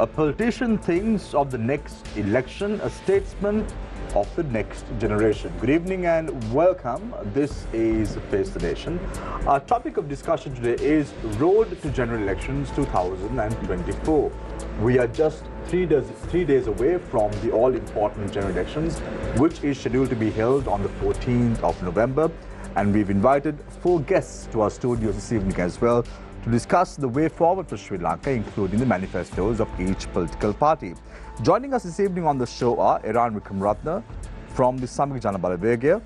A politician thinks of the next election, a statesman of the next generation. Good evening and welcome. This is Face the Nation. Our topic of discussion today is Road to General Elections 2024. We are just three days away from the all-important general elections, which is scheduled to be held on the 14th of November. And we've invited 4 guests to our studios this evening as well to discuss the way forward for Sri Lanka, including the manifestos of each political party. Joining us this evening on the show are Eran Wickramaratne from the Samika Jana Balawegaya,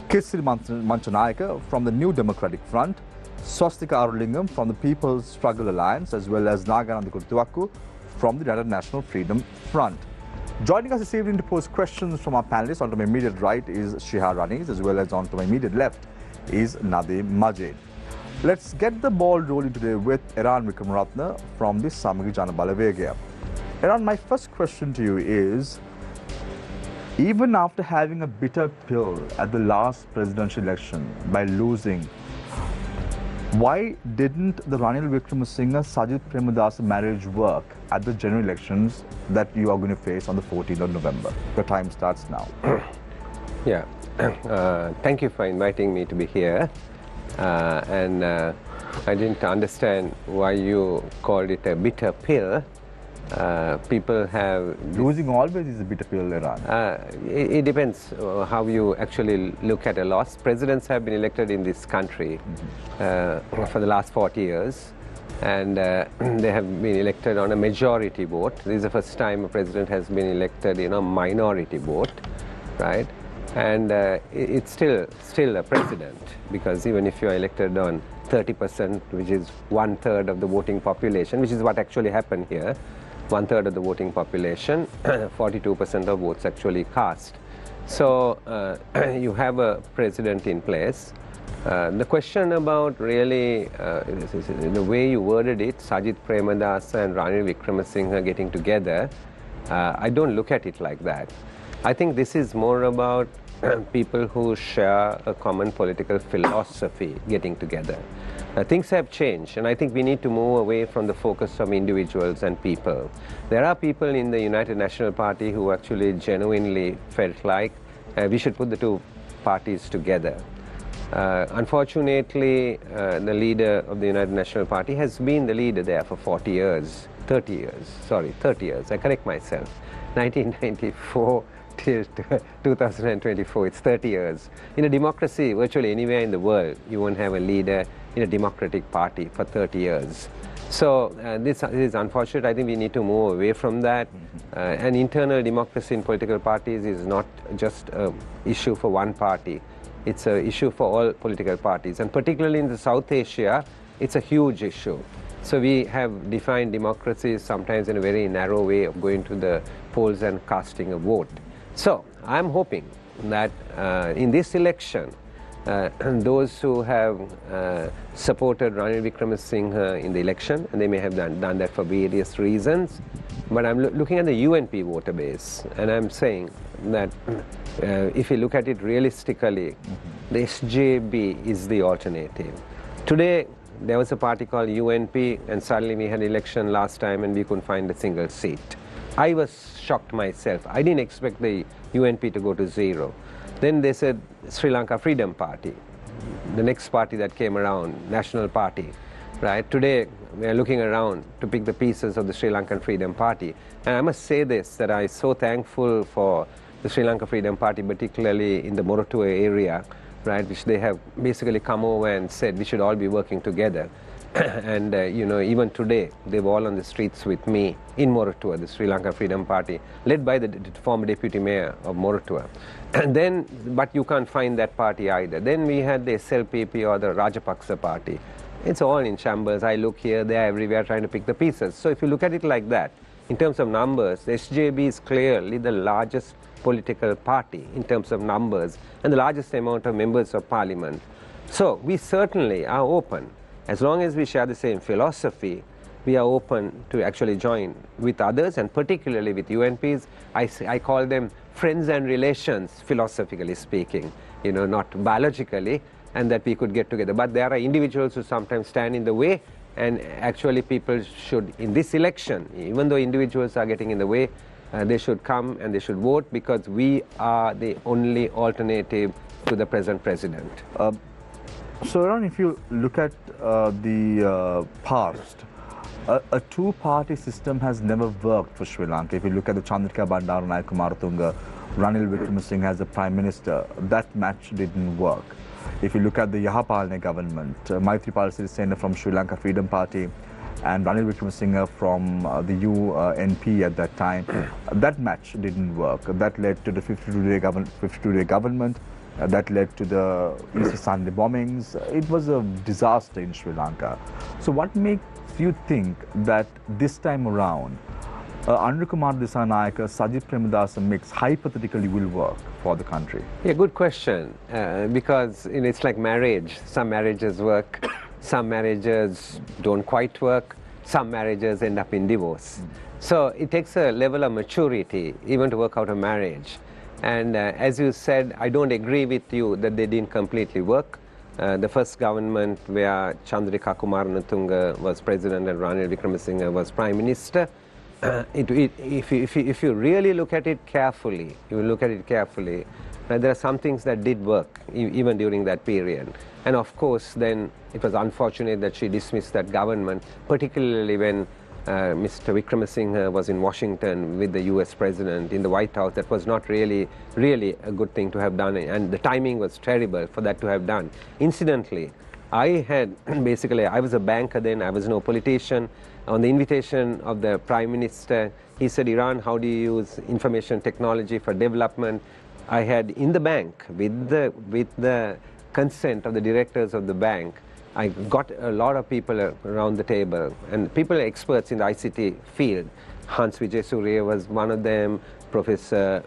Kithsiri Manchanayake from the New Democratic Front, Swasthika Arulingam from the People's Struggle Alliance, as well as Nagananda Kodithuwakku from the United National Freedom Front. Joining us this evening to pose questions from our panelists, on to my immediate right is Shihar Ranis, as well as on to my immediate left is Nadeem Majid. Let's get the ball rolling today with Eran Wickramaratne from the Samika Jana Balawegaya. Eran, my first question to you is, even after having a bitter pill at the last presidential election by losing, why didn't the Ranil Wickremesinghe-Sajith Premadasa marriage work at the general elections that you are going to face on the 14th of November? The time starts now. Yeah, thank you for inviting me to be here. I didn't understand why you called it a bitter pill. People have... Losing always is a bitter pill, Eran. It depends how you actually look at a loss. Presidents have been elected in this country for the last 40 years, and they have been elected on a majority vote. This is the first time a president has been elected in a minority vote, right? And it's still a president, because even if you are elected on 30%, which is 1/3 of the voting population, which is what actually happened here, 1/3 of the voting population, 42% of votes actually cast. So you have a president in place. The question about really, the way you worded it, Sajith Premadasa and Ranil Wickremesinghe getting together, I don't look at it like that. I think this is more about people who share a common political philosophy getting together. Things have changed, and I think we need to move away from the focus of individuals and people. There are people in the United National Party who actually genuinely felt like we should put the two parties together. Unfortunately, the leader of the United National Party has been the leader there for 30 years, I correct myself, 1994 till 2024, it's 30 years. In a democracy, virtually anywhere in the world, you won't have a leader in a democratic party for 30 years. So this is unfortunate. I think we need to move away from that. And internal democracy in political parties is not just an issue for one party. It's an issue for all political parties. And particularly in the South Asia, it's a huge issue. So we have defined democracy sometimes in a very narrow way of going to the polls and casting a vote. So I'm hoping that in this election, those who have supported Ranil Wickremesinghe in the election, and they may have done that for various reasons, but I'm looking at the UNP voter base, and I'm saying that if you look at it realistically, the SJB is the alternative. Today, there was a party called UNP, and suddenly we had an election last time and we couldn't find a single seat. I was shocked myself. I didn't expect the UNP to go to 0. Then they said Sri Lanka Freedom Party, the next party that came around, National Party, right? Today, we are looking around to pick the pieces of the Sri Lankan Freedom Party. And I must say this, that I'm so thankful for the Sri Lanka Freedom Party, particularly in the Moratuwa area, right, which they have basically come over and said we should all be working together. And you know, even today, they were all on the streets with me in Moratuwa, the Sri Lanka Freedom Party, led by the former deputy mayor of Moratuwa. And then, but you can't find that party either. Then we had the SLPP or the Rajapaksa party. It's all in shambles. I look here, there, everywhere, trying to pick the pieces. So if you look at it like that, in terms of numbers, the SJB is clearly the largest political party in terms of numbers and the largest amount of members of parliament. So we certainly are open. As long as we share the same philosophy, we are open to actually join with others, and particularly with UNPs. I call them friends and relations, philosophically speaking, you know, not biologically, and that we could get together. But there are individuals who sometimes stand in the way, And actually people should, in this election, even though individuals are getting in the way, they should come and they should vote, because we are the only alternative to the present president. So Eran, if you look at the past, a two-party system has never worked for Sri Lanka. If you look at the Chandrika Bandaranaike Kumaratunga, Ranil Wickramasinhe as a prime minister, that match didn't work. If you look at the Yahapalne government, Maithripala Sirisena from Sri Lanka Freedom Party and Ranil Wickramasinhe from the UNP at that time, that match didn't work. That led to the 52-day government. That led to the Easter Sunday bombings. It was a disaster in Sri Lanka. So what makes you think that this time around, Anura Kumara Dissanayake, Sajith Premadasa mix hypothetically will work for the country? Yeah, good question. Because it's like marriage. Some marriages work, some marriages don't quite work, some marriages end up in divorce. So it takes a level of maturity even to work out a marriage. And as you said, I don't agree with you that they didn't completely work. The first government where Chandrika Kumaratunga was president and Ranil Wickramasinhe was prime minister, if you really look at it carefully, there are some things that did work even during that period. And of course, then it was unfortunate that she dismissed that government, particularly when Mr. Wickramasinhe was in Washington with the US president in the White House. That was not really a good thing to have done, and the timing was terrible for that to have done. Incidentally, I was a banker then, I was no politician. On the invitation of the Prime Minister, he said, Iran, how do you use information technology for development? I had in the bank, with the consent of the directors of the bank, I got a lot of people around the table, and people experts in the ICT field. Hans Vijay Surya was one of them, Professor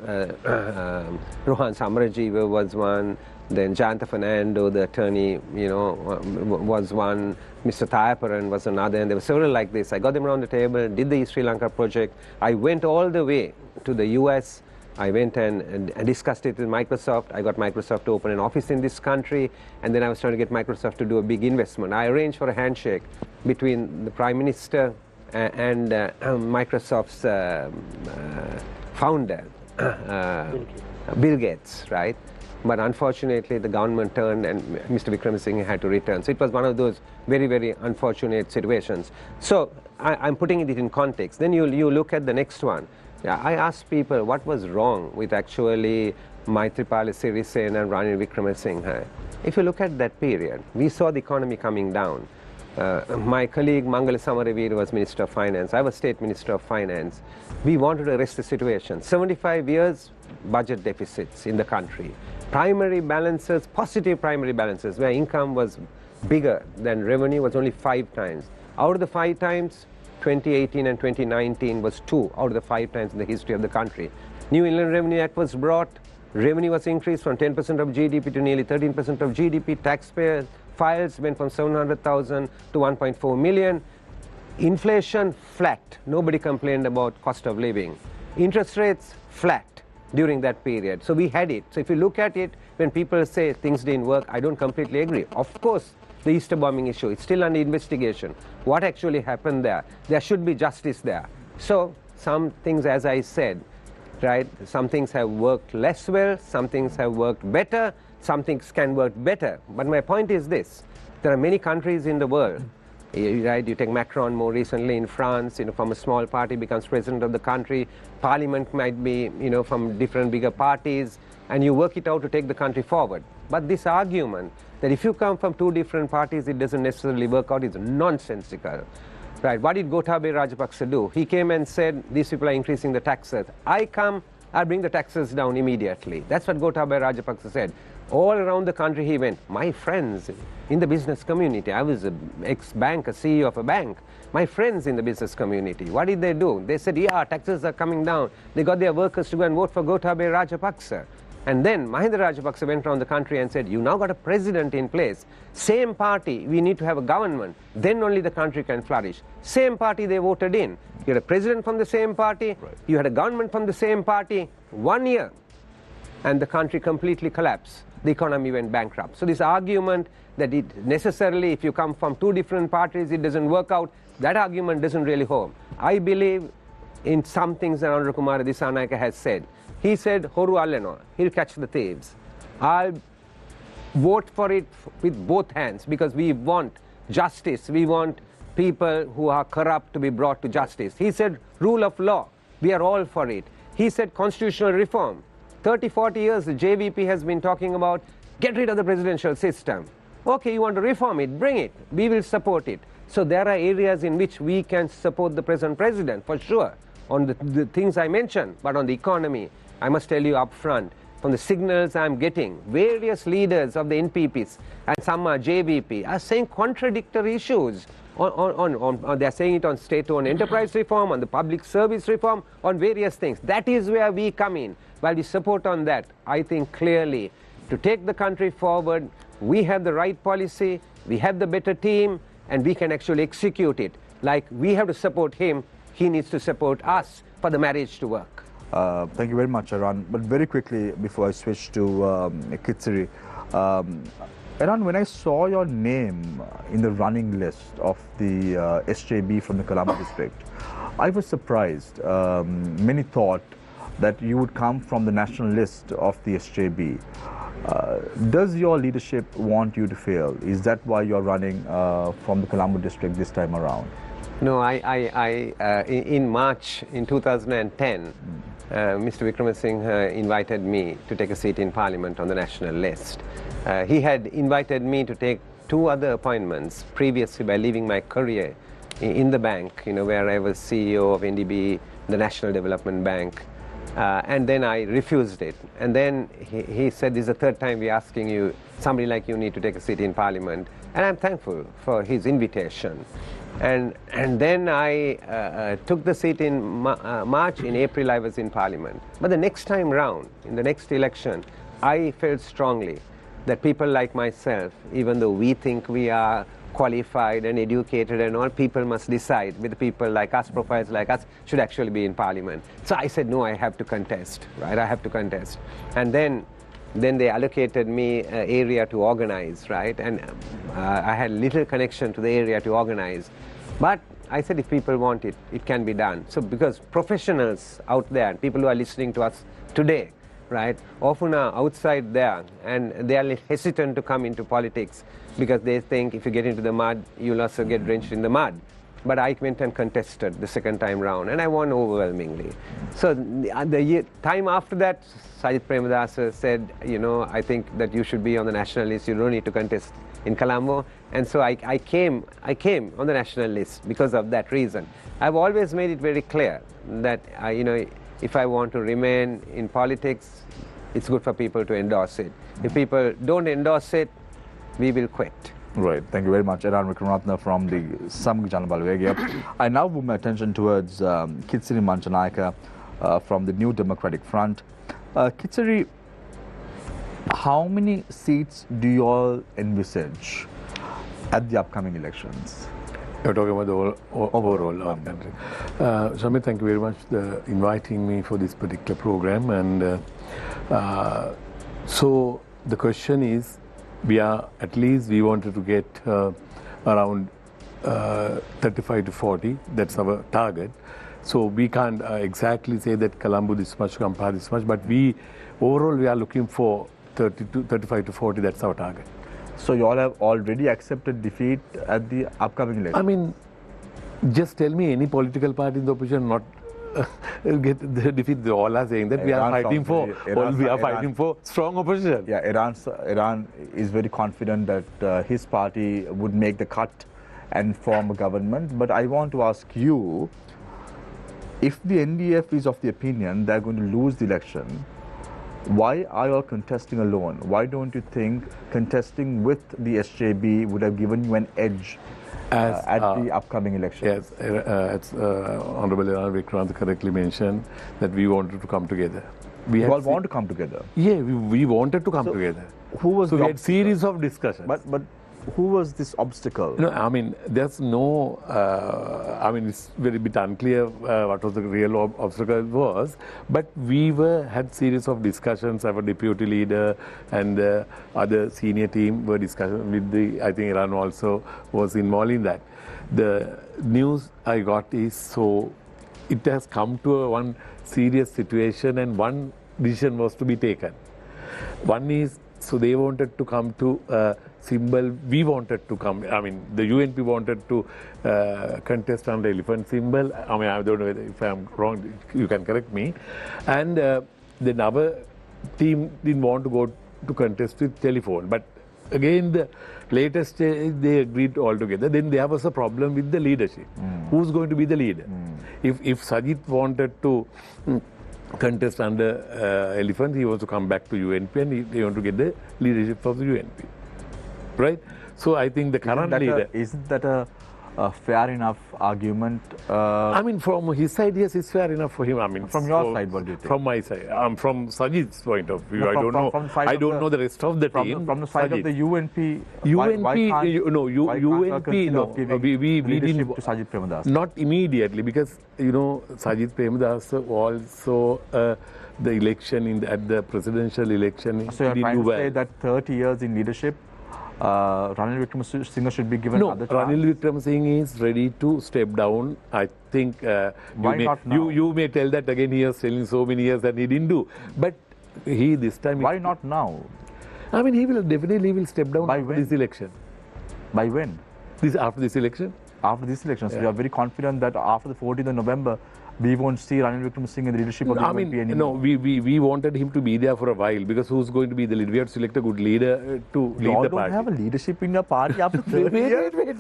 Rohan Samarajiva was one, then Jayanta Fernando, the attorney, was one, Mr. Thayaparan was another, and there were several like this. I got them around the table, did the East Sri Lanka project. I went all the way to the US. I went and discussed it with Microsoft. I got Microsoft to open an office in this country, and then I was trying to get Microsoft to do a big investment. I arranged for a handshake between the Prime Minister and Microsoft's founder, Bill Gates, right? But unfortunately, the government turned and Mr. Wickramasinhe had to return. So it was one of those very, very unfortunate situations. So I'm putting it in context. Then you look at the next one. I asked people what was wrong with actually Maithripala Sirisena and Ranil Wickramasinhe. If you look at that period, we saw the economy coming down. My colleague Mangala Samaravira was Minister of Finance. I was State Minister of Finance. We wanted to arrest the situation. 75 years budget deficits in the country. Primary balances, positive primary balances, where income was bigger than revenue was only 5 times. Out of the 5 times, 2018 and 2019 was 2 out of the 5 times in the history of the country. New Inland Revenue Act was brought. Revenue was increased from 10% of GDP to nearly 13% of GDP. Taxpayer files went from 700,000 to 1.4 million. Inflation flat. Nobody complained about cost of living. Interest rates flat during that period. So we had it. So if you look at it, when people say things didn't work, I don't completely agree. Of course, the Easter bombing issue, it's still under investigation. What actually happened there? There should be justice there. So some things, as I said, right, some things have worked less well, some things have worked better, some things can work better. But my point is this: there are many countries in the world, right? You take Macron more recently in France, from a small party becomes president of the country. Parliament might be, from different bigger parties, and you work it out to take the country forward. But this argument that if you come from 2 different parties, it doesn't necessarily work out is nonsensical. Right? What did Gotabaya Rajapaksa do? He came and said, these people are increasing the taxes. I'll bring the taxes down immediately. That's what Gotabaya Rajapaksa said. All around the country he went. My friends in the business community, I was an ex-banker, CEO of a bank. My friends in the business community, what did they do? They said, yeah, taxes are coming down. They got their workers to go and vote for Gotabaya Rajapaksa. And then Mahinda Rajapaksa went around the country and said, you now got a president in place. Same party, we need to have a government. Then only the country can flourish. Same party they voted in. You had a president from the same party. Right. You had a government from the same party. 1 year. And the country completely collapsed. the economy went bankrupt. So this argument that it necessarily, if you come from two different parties, it doesn't work out, that argument doesn't really hold. I believe in some things that Eran Wickramaratne SJB has said. He said, Horu Alleno, he'll catch the thieves. I'll vote for it with both hands because we want justice. We want people who are corrupt to be brought to justice. He said, rule of law. We are all for it. He said, constitutional reform. 30, 40 years, the JVP has been talking about get rid of the presidential system. Okay, you want to reform it, bring it. We will support it. So there are areas in which we can support the present president, for sure, on the things I mentioned. But on the economy, I must tell you up front, from the signals I'm getting, various leaders of the NPPs, and some are JVP, are saying contradictory issues. They're saying it on state-owned enterprise reform, on the public service reform, on various things. That is where we come in. While we support on that, I think clearly to take the country forward, we have the right policy, we have the better team, and we can actually execute it. Like we have to support him, he needs to support us for the marriage to work. Thank you very much, Eran. But very quickly, before I switch to Kithsiri, Eran, when I saw your name in the running list of the SJB from the Colombo district, I was surprised. Many thought that you would come from the national list of the SJB. Does your leadership want you to fail? Is that why you're running from the Colombo district this time around? No, in March in 2010, Mr. Wickramaratne invited me to take a seat in Parliament on the national list. He had invited me to take two other appointments previously by leaving my career in the bank, where I was CEO of NDB, the National Development Bank, and then I refused it. And then he said, this is the third time we're asking you, somebody like you need to take a seat in Parliament. And I'm thankful for his invitation. And then I took the seat in March. In April, I was in Parliament. But the next time round, in the next election, I felt strongly that people like myself, even though we think we are qualified and educated and all, people must decide whether people like us, profiles like us, should actually be in Parliament. So I said, no, I have to contest, right? I have to contest. And then they allocated me an area to organize, right? And I had little connection to the area to organize. But I said, if people want it, it can be done. So because professionals out there, people who are listening to us today, right, often are outside there and they are hesitant to come into politics because they think if you get into the mud, you'll also get drenched in the mud. But I went and contested the second time round and I won overwhelmingly. So the time after that, Sajid Premadasa said, I think that you should be on the national list, you don't need to contest in Colombo. And so I came on the national list because of that reason. I've always made it very clear that, if I want to remain in politics, it's good for people to endorse it. If people don't endorse it, we will quit. Right. Thank you very much, Eran Wickramaratne from the Samg Jana Balwega. I now move my attention towards Kithsiri Manchanayake from the New Democratic Front. Kithsiri, how many seats do you all envisage at the upcoming elections? You're talking about the overall country. Shamit, thank you very much for inviting me for this particular program. And so the question is, we wanted to get around 35 to 40. That's our target. So we can't exactly say that Colombo this much, Kampala this much, but overall we are looking for 35 to 40. That's our target. So you all have already accepted defeat at the upcoming election? I mean, just tell me any political party in the opposition not get the defeat. They all are saying that we are fighting for strong opposition. Yeah, Eran is very confident that his party would make the cut and form a government. But I want to ask you, if the NDF is of the opinion they're going to lose the election, why are you all contesting alone? Why don't you think contesting with the SJB would have given you an edge at the upcoming election? Yes, as Honorable Eran Wickramaratne correctly mentioned, that we wanted to come together. We all want to come together? Yeah, we wanted to come together. Who was we had series of discussions. But who was this obstacle? No, I mean, there's no, I mean, it's very bit unclear what was the real obstacle was, but we had series of discussions. Our deputy leader and other senior team were discussing with I think Eran also was involved in that. The news I got is, so it has come to one serious situation and one decision was to be taken. One is, so they wanted to come to symbol, we wanted to come, I mean, the UNP wanted to contest on the elephant symbol. I mean, I don't know if I'm wrong, you can correct me. And then our team didn't want to go to contest with telephone. But again, the latest stage, they agreed altogether. Then there was a problem with the leadership. Who's going to be the leader? If Sajid wanted to contest under elephant, he wants to come back to UNP and they want to get the leadership of the UNP. Right? So I think the current leader... Isn't that a fair enough argument? I mean, from his side, yes, it's fair enough for him. I mean, from your side, what do you think? From my side. From Sajid's point of view, No, I don't know. I don't know the rest of the team. From the side of the UNP, UNP, why UNP, no. We didn't. To Sajid Premadasa? Not immediately, because, you know, Sajid Premadasa also the election at the presidential election. So you're trying to say that 30 years in leadership, Ranil Wickramaratne should be given another chance? No, Ranil Wickramaratne is ready to step down. I think you may tell that again, he was telling so many years that he didn't do. But he this time... Why not now? I mean, he will definitely step down By after when? this election. By when? After this election? After this election. So you are very confident that after the 14th of November, we won't see Ranil Wickramaratne in the leadership of the UNP anymore? No, we wanted him to be there for a while, because who's going to be the leader? We have to select a good leader to lead the party. You don't have a leadership in your party after 30 years? Wait.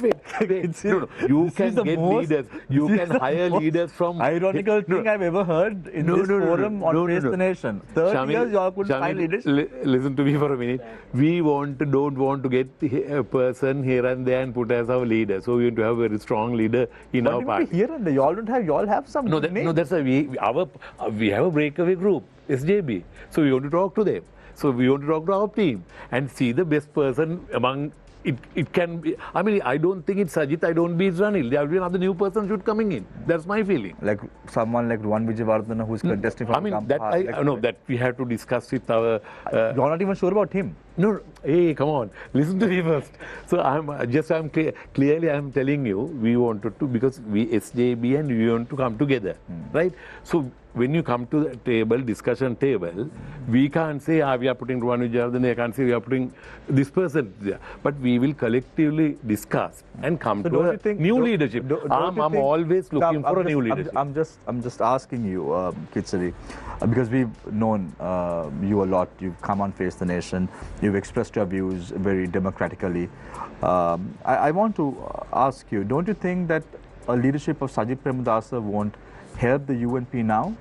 No. You can get leaders. You can hire leaders from... ironical thing I've ever heard in this forum on Face the Nation. 30 years you all could find leadership. Listen to me for a minute. We don't want to get a person here and there and put as our leader. So we want to have a very strong leader in our party. Here and there. You all don't have. You all have some. No, that's why we have a breakaway group, SJB. So we want to talk to them. So we want to talk to our team and see the best person among it can be. I mean, I don't think it's Sajid. I don't be it's Ranil. There will be another new person should coming in. That's my feeling. Like someone like Eran Wickramaratne who's contesting from that we have to discuss with our. You're not even sure about him. No, hey, come on, listen to me first. So clearly I'm telling you, we wanted to, because we SJB and we want to come together, right? So when you come to the discussion table, we can't say, we are putting Eran Wickramaratne, I can't say we are putting this person there. But we will collectively discuss and come to a new leadership. I'm always looking for a new leadership. I'm just asking you, Kithsiri, because we've known you a lot. You've come on Face the Nation. You've expressed your views very democratically. I want to ask you, don't you think that a leadership of Sajid Premadasa won't help the UNP now?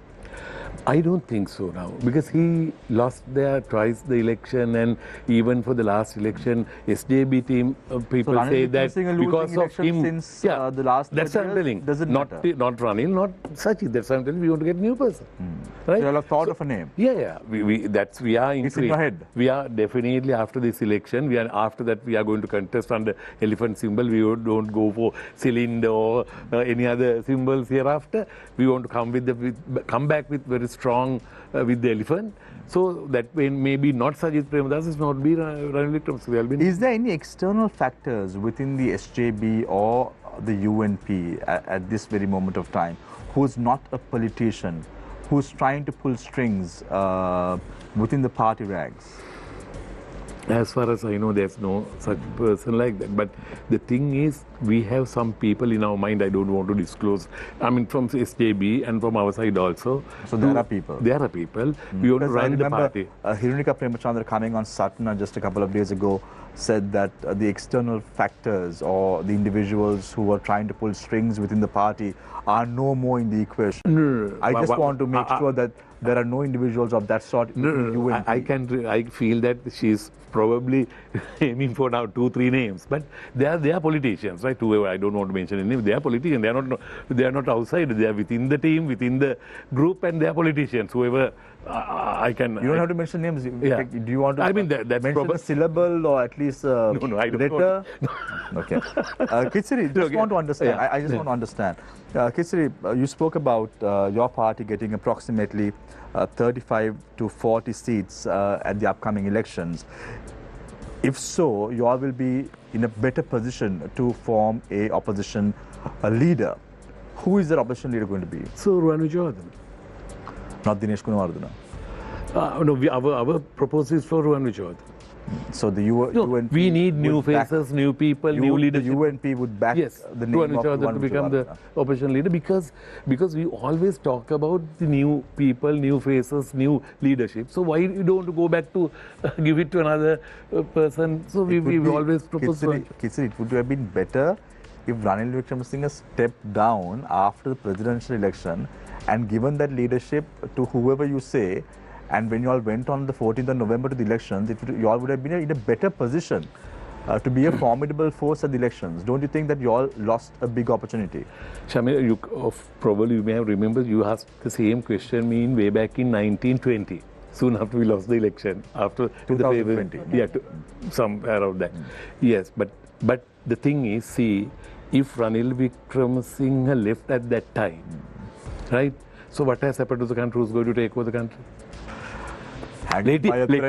I don't think so now, because he lost there twice the election, and even for the last election, SJB team people say that because of him, since the last that's what I'm telling. Does it not Ranil, not Sajid. That's what I'm telling. We want to get a new person, right? So you have thought of a name. Yeah. We are in. It's in your head. We are definitely after this election. After that we are going to contest on the elephant symbol. We don't go for cylinder or any other symbols hereafter. We want to come back with very strong with the elephant, so that when maybe not Sajid Premadasa, it's not be Ranil Wickramaratne. Is there any external factors within the SJB or the UNP at this very moment of time who's not a politician, who's trying to pull strings within the party ranks? As far as I know, there's no such person like that. But the thing is, we have some people in our mind I don't want to disclose. I mean, from SJB and from our side also. So there are people. There are people. We want to run the party. Hirunika Premachandra coming on Satna just a couple of days ago said that the external factors or the individuals who are trying to pull strings within the party are no more in the equation. No. I just want to make sure that there are no individuals of that sort. I feel that she's probably aiming for now 2-3 names, but they are politicians, right? Whoever, I don't want to mention any name. They are politicians. They are not outside. They are within the team, within the group, and they are politicians. Whoever I can. You don't have to mention names. Yeah. Do you want to? I mean, that's mention a syllable or at least a No, I don't letter? know. Okay. Kithsiri, just want to understand. Yeah. I just want to understand. Kithsiri, you spoke about your party getting approximately 35 to 40 seats at the upcoming elections. If so, you all will be in a better position to form a opposition leader. Who is that opposition leader going to be? So, Eran Wickramaratne. Not Dinesh Gunawardena. No, our proposal is for Eran Wickramaratne. So the UNP we need new would back- faces, new people, new leadership. The UNP would back Yes, the name Eran of Wickramaratne to become the opposition leader because we always talk about the new people, new faces, new leadership. So why you don't go back to give it to another person? So we always propose. Kithsiri, it would have been better if Ranil Wickramaratne stepped down after the presidential election and given that leadership to whoever you say. And when you all went on the 14th of November to the elections, you all would have been in a better position to be a formidable force at the elections. Don't you think that you all lost a big opportunity? Shamir, probably you may have remembered you asked the same question me way back in 1920. Soon after we lost the election, after 2020. Somewhere around that. Yes, but the thing is, see, if Ranil Wickramaratne left at that time, right? So what has happened to the country? Who's going to take over the country? Let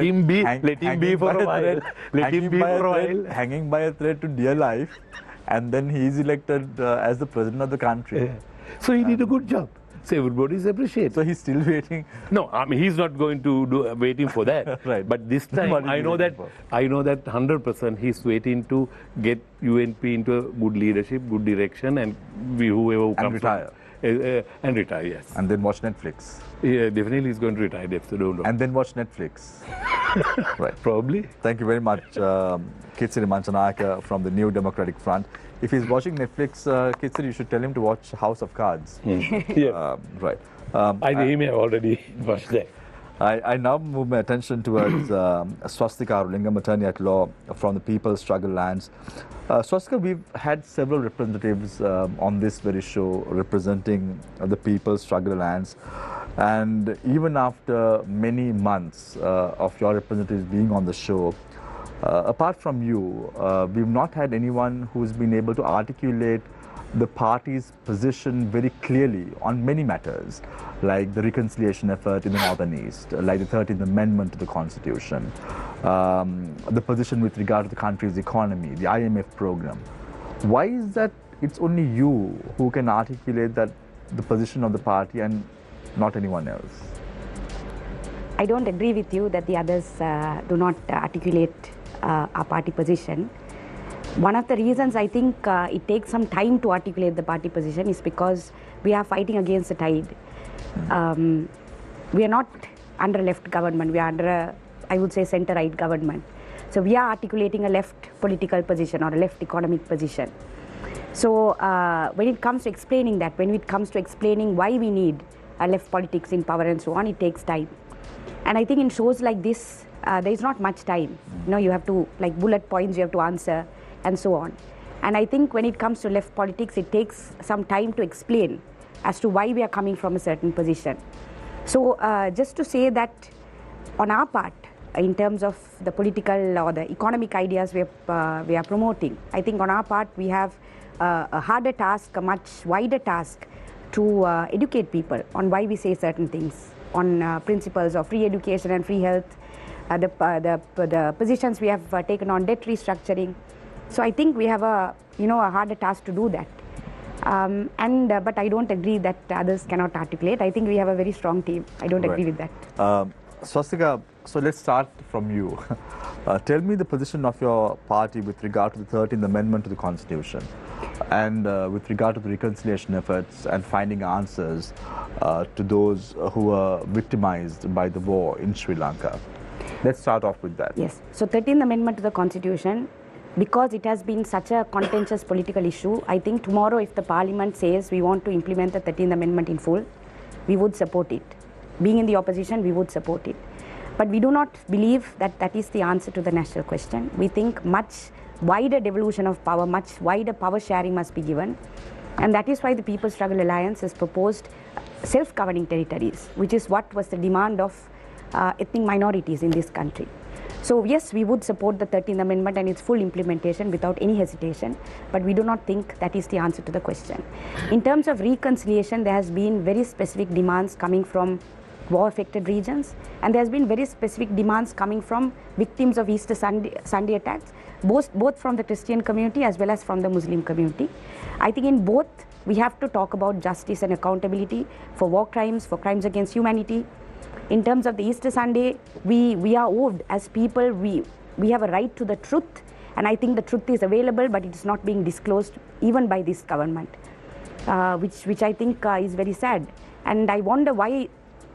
him be for a while. Let him be for a while. Hanging by a thread to dear life, and then he is elected as the president of the country. So he did a good job. So everybody is appreciated. So he's still waiting. No, I mean he's not going to do waiting for that. Right. But this time I know that 100% he's waiting to get UNP into a good leadership, good direction, and whoever comes retire. And retire, yes. And then watch Netflix. Yeah, definitely he's going to retire. So don't know. And then watch Netflix. Right. Probably. Thank you very much, Kithsiri Manchanayake from the New Democratic Front. If he's watching Netflix, Kithsiri, you should tell him to watch House of Cards. Yeah. Right. He may have already watched that. I now move my attention towards Swasthika Arulingam, attorney at law from the People's Struggle Lands. Swasthika, we've had several representatives on this very show representing the People's Struggle Lands. And even after many months of your representatives being on the show, apart from you, we've not had anyone who's been able to articulate the party's position very clearly on many matters, like the reconciliation effort in the Northern East, like the 13th Amendment to the Constitution, the position with regard to the country's economy, the IMF program. Why is that it's only you who can articulate that the position of the party and not anyone else? I don't agree with you that the others do not articulate our party position. One of the reasons I think it takes some time to articulate the party position is because we are fighting against the tide. We are not under a left government, we are under a, I would say, center-right government. So we are articulating a left political position or a left economic position. So when it comes to explaining that, when it comes to explaining why we need left politics in power and so on, it takes time. And I think in shows like this, there is not much time. You know, you have to, like bullet points, you have to answer and so on. And I think when it comes to left politics, it takes some time to explain as to why we are coming from a certain position. So just to say that on our part, in terms of the political or the economic ideas we are promoting, I think on our part we have a harder task, a much wider task to educate people on why we say certain things, on principles of free education and free health, the positions we have taken on debt restructuring. So I think we have a harder task to do that. But I don't agree that others cannot articulate. I think we have a very strong team. I don't agree with that. Swasthika, so let's start from you. Tell me the position of your party with regard to the 13th Amendment to the Constitution and with regard to the reconciliation efforts and finding answers to those who were victimized by the war in Sri Lanka. Let's start off with that. Yes. So 13th Amendment to the Constitution, because it has been such a contentious political issue, I think tomorrow if the Parliament says we want to implement the 13th Amendment in full, we would support it. Being in the opposition, we would support it. But we do not believe that that is the answer to the national question. We think much wider devolution of power, much wider power sharing must be given. And that is why the People's Struggle Alliance has proposed self-governing territories, which is what was the demand of ethnic minorities in this country. So yes, we would support the 13th Amendment and its full implementation without any hesitation, but we do not think that is the answer to the question. In terms of reconciliation, there has been very specific demands coming from war-affected regions, and there has been very specific demands coming from victims of Easter Sunday attacks, both from the Christian community as well as from the Muslim community. I think in both, we have to talk about justice and accountability for war crimes, for crimes against humanity. In terms of the Easter Sunday, we are owed as people, we have a right to the truth, and I think the truth is available, but it is not being disclosed even by this government, which I think is very sad. And I wonder why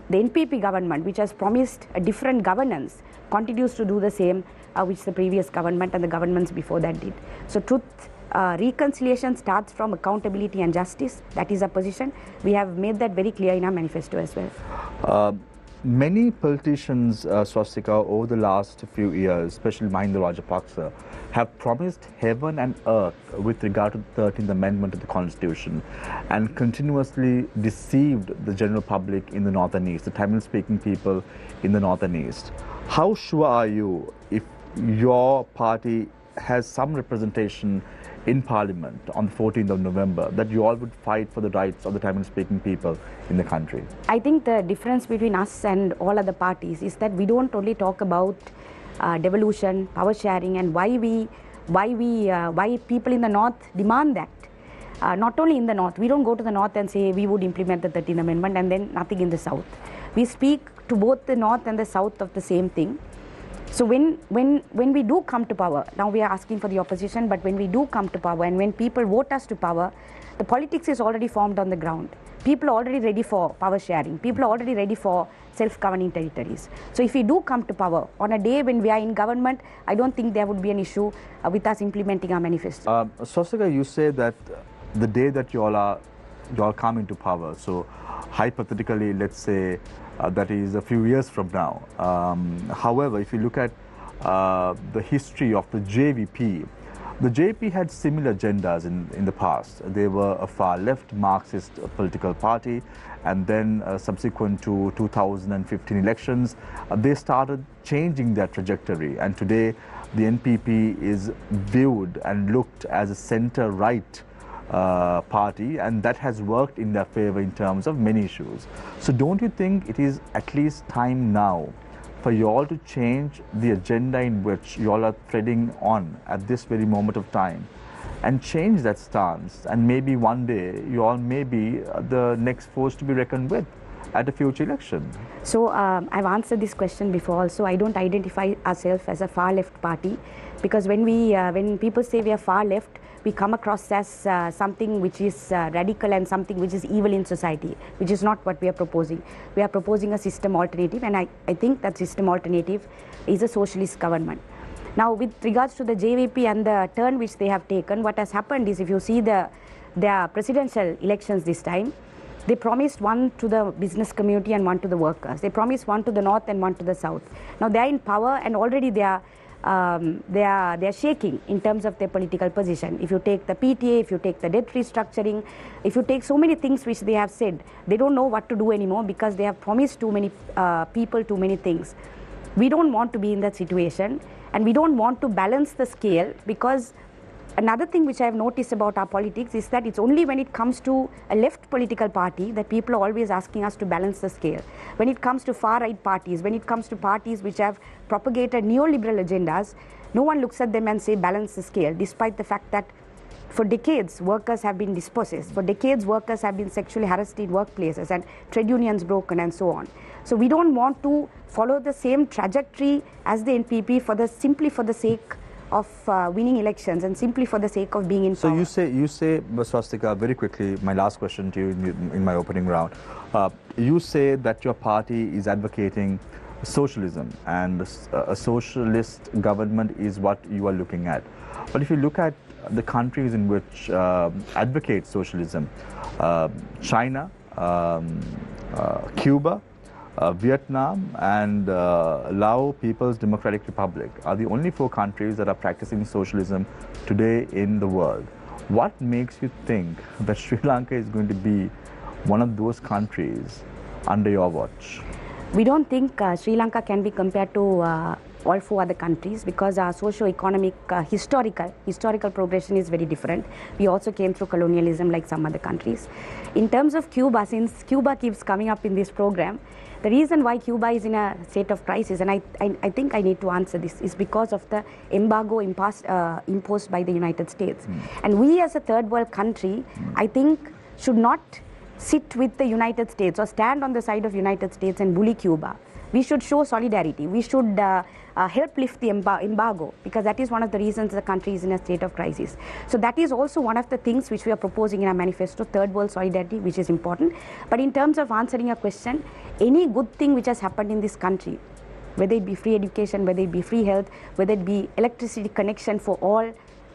the NPP government, which has promised a different governance, continues to do the same which the previous government and the governments before that did. So truth, reconciliation starts from accountability and justice. That is our position. We have made that very clear in our manifesto as well. Many politicians, Swasthika, over the last few years, especially Mahinda Rajapaksa, have promised heaven and earth with regard to the 13th Amendment of the Constitution and continuously deceived the general public in the North and East, the Tamil-speaking people in the North and East. How sure are you, if your party has some representation in Parliament on the 14th of November, that you all would fight for the rights of the Tamil-speaking people in the country? I think the difference between us and all other parties is that we don't only talk about devolution, power sharing, and why people in the North demand that. Not only in the North, we don't go to the North and say we would implement the 13th Amendment and then nothing in the South. We speak to both the North and the South of the same thing. So when we do come to power, now we are asking for the opposition, but when we do come to power and when people vote us to power, the politics is already formed on the ground. People are already ready for power sharing. People are already ready for self-governing territories. So if we do come to power on a day when we are in government, I don't think there would be an issue with us implementing our manifesto. Swasthika, you say that the day that you all come into power, so hypothetically, let's say that is a few years from now. However, if you look at the history of the JVP had similar agendas in the past. They were a far-left Marxist political party, and then subsequent to 2015 elections, they started changing their trajectory, and today the NPP is viewed and looked as a center-right party, and that has worked in their favor in terms of many issues. So don't you think it is at least time now for you all to change the agenda in which you all are treading on at this very moment of time and change that stance, and maybe one day you all may be the next force to be reckoned with at a future election? So I've answered this question before also. I don't identify ourselves as a far left party, because when people say we are far left, we come across as something which is radical and something which is evil in society, which is not what we are proposing. We are proposing a system alternative, and I think that system alternative is a socialist government. Now, with regards to the JVP and the turn which they have taken, what has happened is, if you see their presidential elections this time, they promised one to the business community and one to the workers. They promised one to the north and one to the south. Now they are in power, and already they are shaking in terms of their political position. If you take the PTA, if you take the debt restructuring, if you take so many things which they have said, they don't know what to do anymore, because they have promised too many people too many things. We don't want to be in that situation, and we don't want to balance the scale, because another thing which I have noticed about our politics is that it's only when it comes to a left political party that people are always asking us to balance the scale. When it comes to far-right parties, when it comes to parties which have propagated neoliberal agendas, no one looks at them and say balance the scale, despite the fact that for decades workers have been dispossessed, for decades workers have been sexually harassed in workplaces and trade unions broken and so on. So we don't want to follow the same trajectory as the NPP simply for the sake of winning elections and simply for the sake of being in power. So you say, Swasthika, very quickly, my last question to you in my opening round. You say that your party is advocating socialism, and a socialist government is what you are looking at. But if you look at the countries in which advocate socialism, China, Cuba, Vietnam and Lao People's Democratic Republic are the only 4 countries that are practicing socialism today in the world. What makes you think that Sri Lanka is going to be one of those countries under your watch? We don't think Sri Lanka can be compared to all 4 other countries because our socio-economic historical progression is very different. We also came through colonialism like some other countries. In terms of Cuba, since Cuba keeps coming up in this program, the reason why Cuba is in a state of crisis, and I think I need to answer this, is because of the embargo imposed by the United States. And we as a third world country, I think, should not sit with the United States or stand on the side of United States and bully Cuba. We should show solidarity. We should help lift the embargo, because that is one of the reasons the country is in a state of crisis. So that is also one of the things which we are proposing in our manifesto, third world solidarity, which is important. But in terms of answering your question, any good thing which has happened in this country, whether it be free education, whether it be free health, whether it be electricity connection for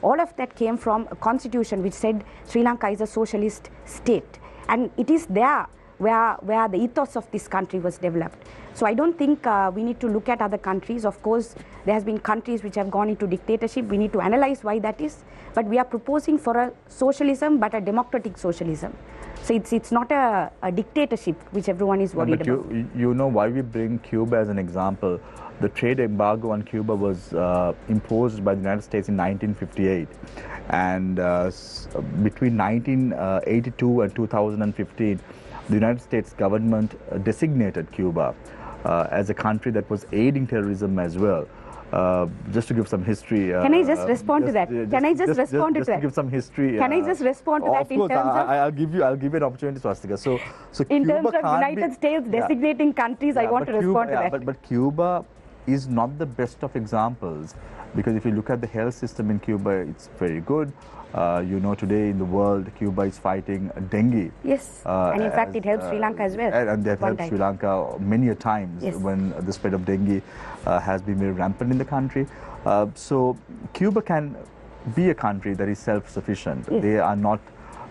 all of that came from a constitution which said Sri Lanka is a socialist state. And it is there where the ethos of this country was developed. So I don't think we need to look at other countries. Of course, there has been countries which have gone into dictatorship. We need to analyze why that is. But we are proposing for a socialism, but a democratic socialism. So it's not a dictatorship which everyone is worried about. You know why we bring Cuba as an example. The trade embargo on Cuba was imposed by the United States in 1958. And between 1982 and 2015, the United States government designated Cuba as a country that was aiding terrorism as well. Just to give some history. Can I just respond to that? Can I just respond to that? Just to give some history. Can I just respond to that in terms of? I'll give you an opportunity, Swasthika. So in Cuba terms of United States designating countries, I want to respond to that. But Cuba is not the best of examples, because if you look at the health system in Cuba, it's very good. You know, today in the world, Cuba is fighting dengue. Yes, and in fact, it helps Sri Lanka as well. And they've helped Sri Lanka many a times when the spread of dengue has been very rampant in the country. So Cuba can be a country that is self-sufficient. Yes. They are not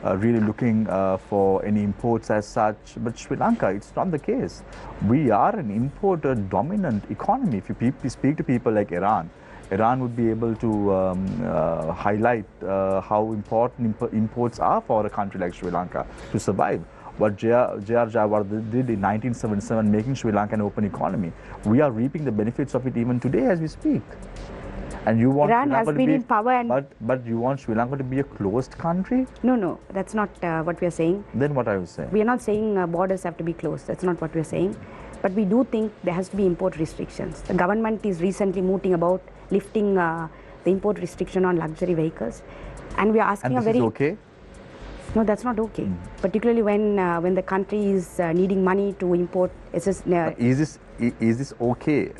really looking for any imports as such. But Sri Lanka, it's not the case. We are an importer-dominant economy. If you speak to people like Iran would be able to highlight how important imports are for a country like Sri Lanka to survive. What J.R. Jayawardena did in 1977, making Sri Lanka an open economy, we are reaping the benefits of it even today as we speak. And you want Iran has been in power, and but you want Sri Lanka to be a closed country? No, that's not what we are saying. Then what are you saying? We are not saying borders have to be closed. That's not what we are saying. But we do think there has to be import restrictions. The government is recently mooting about lifting the import restriction on luxury vehicles, and we are asking and this is okay? No, that's not okay. Particularly when the country is needing money to import. Is this okay?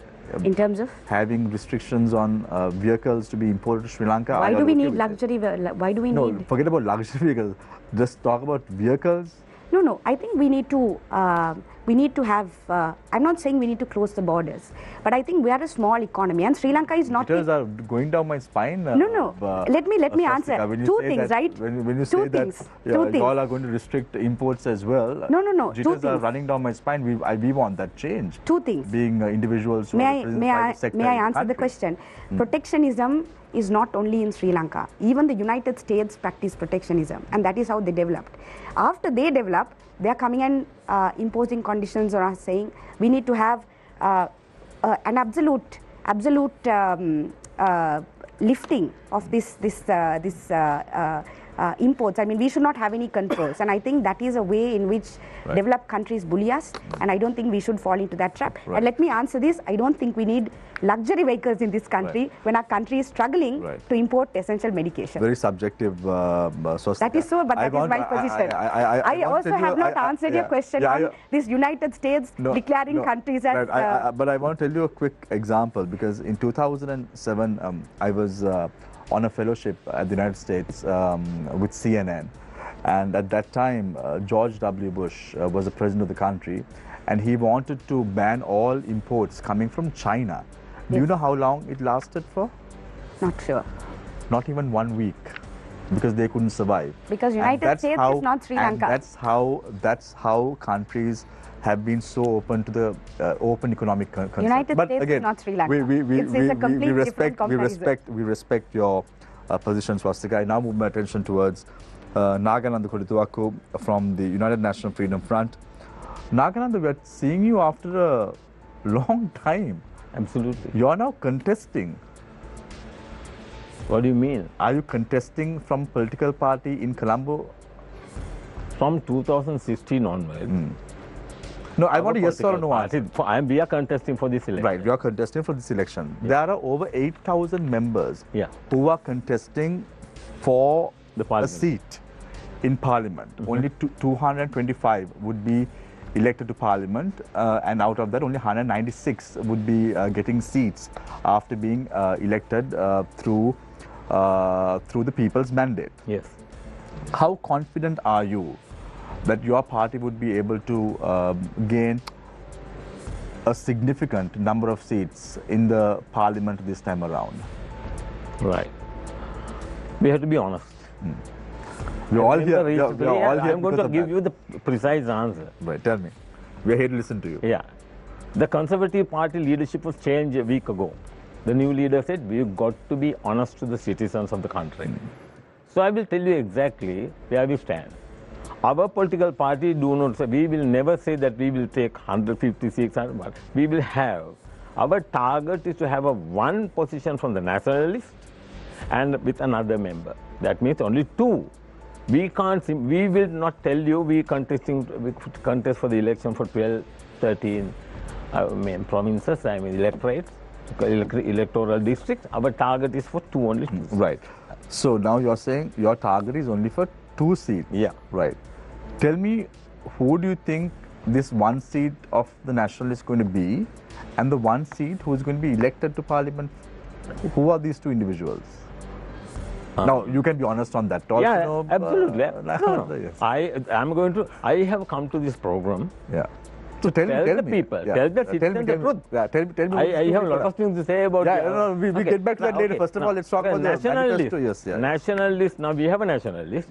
In terms of having restrictions on vehicles to be imported to Sri Lanka? Why do we need luxury? Why do we need? No, forget about luxury vehicles. Just talk about vehicles. No. I think we need to have. I'm not saying we need to close the borders, but I think we are a small economy, and Sri Lanka is not. Meters are going down my spine. No. Let me answer. Two things, right? When you say that, you all are going to restrict imports as well. No. Jitters are running down my spine. We want that change. Two things. Being individuals. May I answer the question? Protectionism is not only in Sri Lanka. Even the United States practice protectionism, and that is how they developed. After they developed, they are coming and imposing conditions on us, saying we need to have an absolute lifting of this imports. I mean, we should not have any controls, and I think that is a way in which developed countries bully us, and I don't think we should fall into that trap. And let me answer this: I don't think we need luxury vehicles in this country when our country is struggling to import essential medication. Very subjective. That is so, but that is my position. I also have not answered your question on this United States declaring countries as. But I want to tell you a quick example, because in 2007 I was on a fellowship at the United States with CNN, and at that time George W. Bush was the president of the country, and he wanted to ban all imports coming from China. Do you know how long it lasted for? Not sure. Not even 1 week, because they couldn't survive. Because United States is not Sri Lanka. And that's how countries have been so open to the open economic concept. United States is not Sri Lanka. We respect your position, Swastika. I now move my attention towards Nagananda Kodithuwakku from the United National Freedom Front. Nagananda, we are seeing you after a long time. Absolutely. You are now contesting. What do you mean? Are you contesting from political party in Colombo? From 2016 onwards. No, I want a yes or no answer. We are contesting for this election. Right, we are contesting for this election. There are over 8,000 members who are contesting for a seat in Parliament. Only 225 would be elected to Parliament, and out of that, only 196 would be getting seats after being elected through the people's mandate. Yes. How confident are you that your party would be able to gain a significant number of seats in the Parliament this time around? Right. We have to be honest. We're all here. I'm going to give you the precise answer. Right, tell me. We're here to listen to you. Yeah. The Conservative Party leadership was changed a week ago. The new leader said, we've got to be honest to the citizens of the country. So I will tell you exactly where we stand. Our political party do not say, we will never say that we will take 150, 600, but we will have. Our target is to have a one position from the national list and with another member. That means only two. We can't, we will not tell you we contest for the election for 12, 13 provinces, electorates, electoral districts. Our target is for two only. Right. So now you're saying your target is only for 2 seats. Yeah. Right. Tell me, who do you think this 1 seat of the national is going to be, and the 1 seat who is going to be elected to Parliament? Who are these 2 individuals? Now, you can be honest on that also. Yeah, absolutely. Yes. I have come to this program. Yeah. So tell the me. people, Yeah. tell the citizens the truth. Yeah, tell me. I have a lot of things to say about it. We get back to that later. First of all, let's talk about the national list. Yes, yeah. National list. Now we have a national list.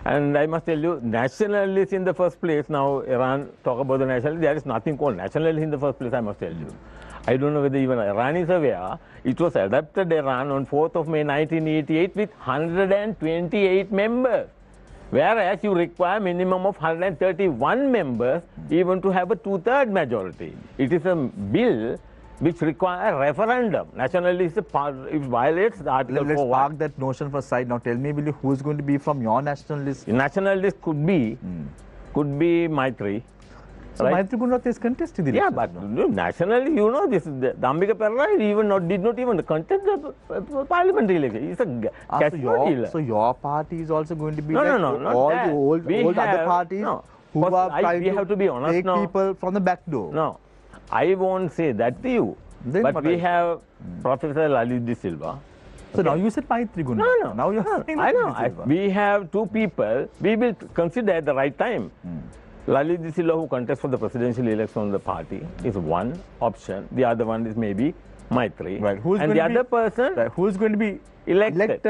And I must tell you, national list in the first place. Now, Iran talk about the national list. There is nothing called national list in the first place, I must tell you. I don't know whether even Iran is aware. It was adopted Iran on 4th of May 1988 with 128 members. Whereas you require minimum of 131 members even to have a 2/3 majority. It is a bill which requires a referendum. National list, it violates the article. Let's park that notion for side. Now tell me, who is going to be from your national list? The national list could be Maitri. So right? Maitri could not contest the election. Yeah, but nationally, you know, this is the Ambika Perra did not even contest the parliamentary election. It's a so your party is also going to be not all that. the old other parties who are trying to take people from the back door. No, I won't say that to you. Then but we have Professor Lalit De Silva. So now you said Maitri Guna. No. Now you're saying I know. We have 2 people. We will consider at the right time. Lalit De Silva, who contests for the presidential election on the party, is one option. The other one is maybe Maitri. Right. And the other person who is going to be elected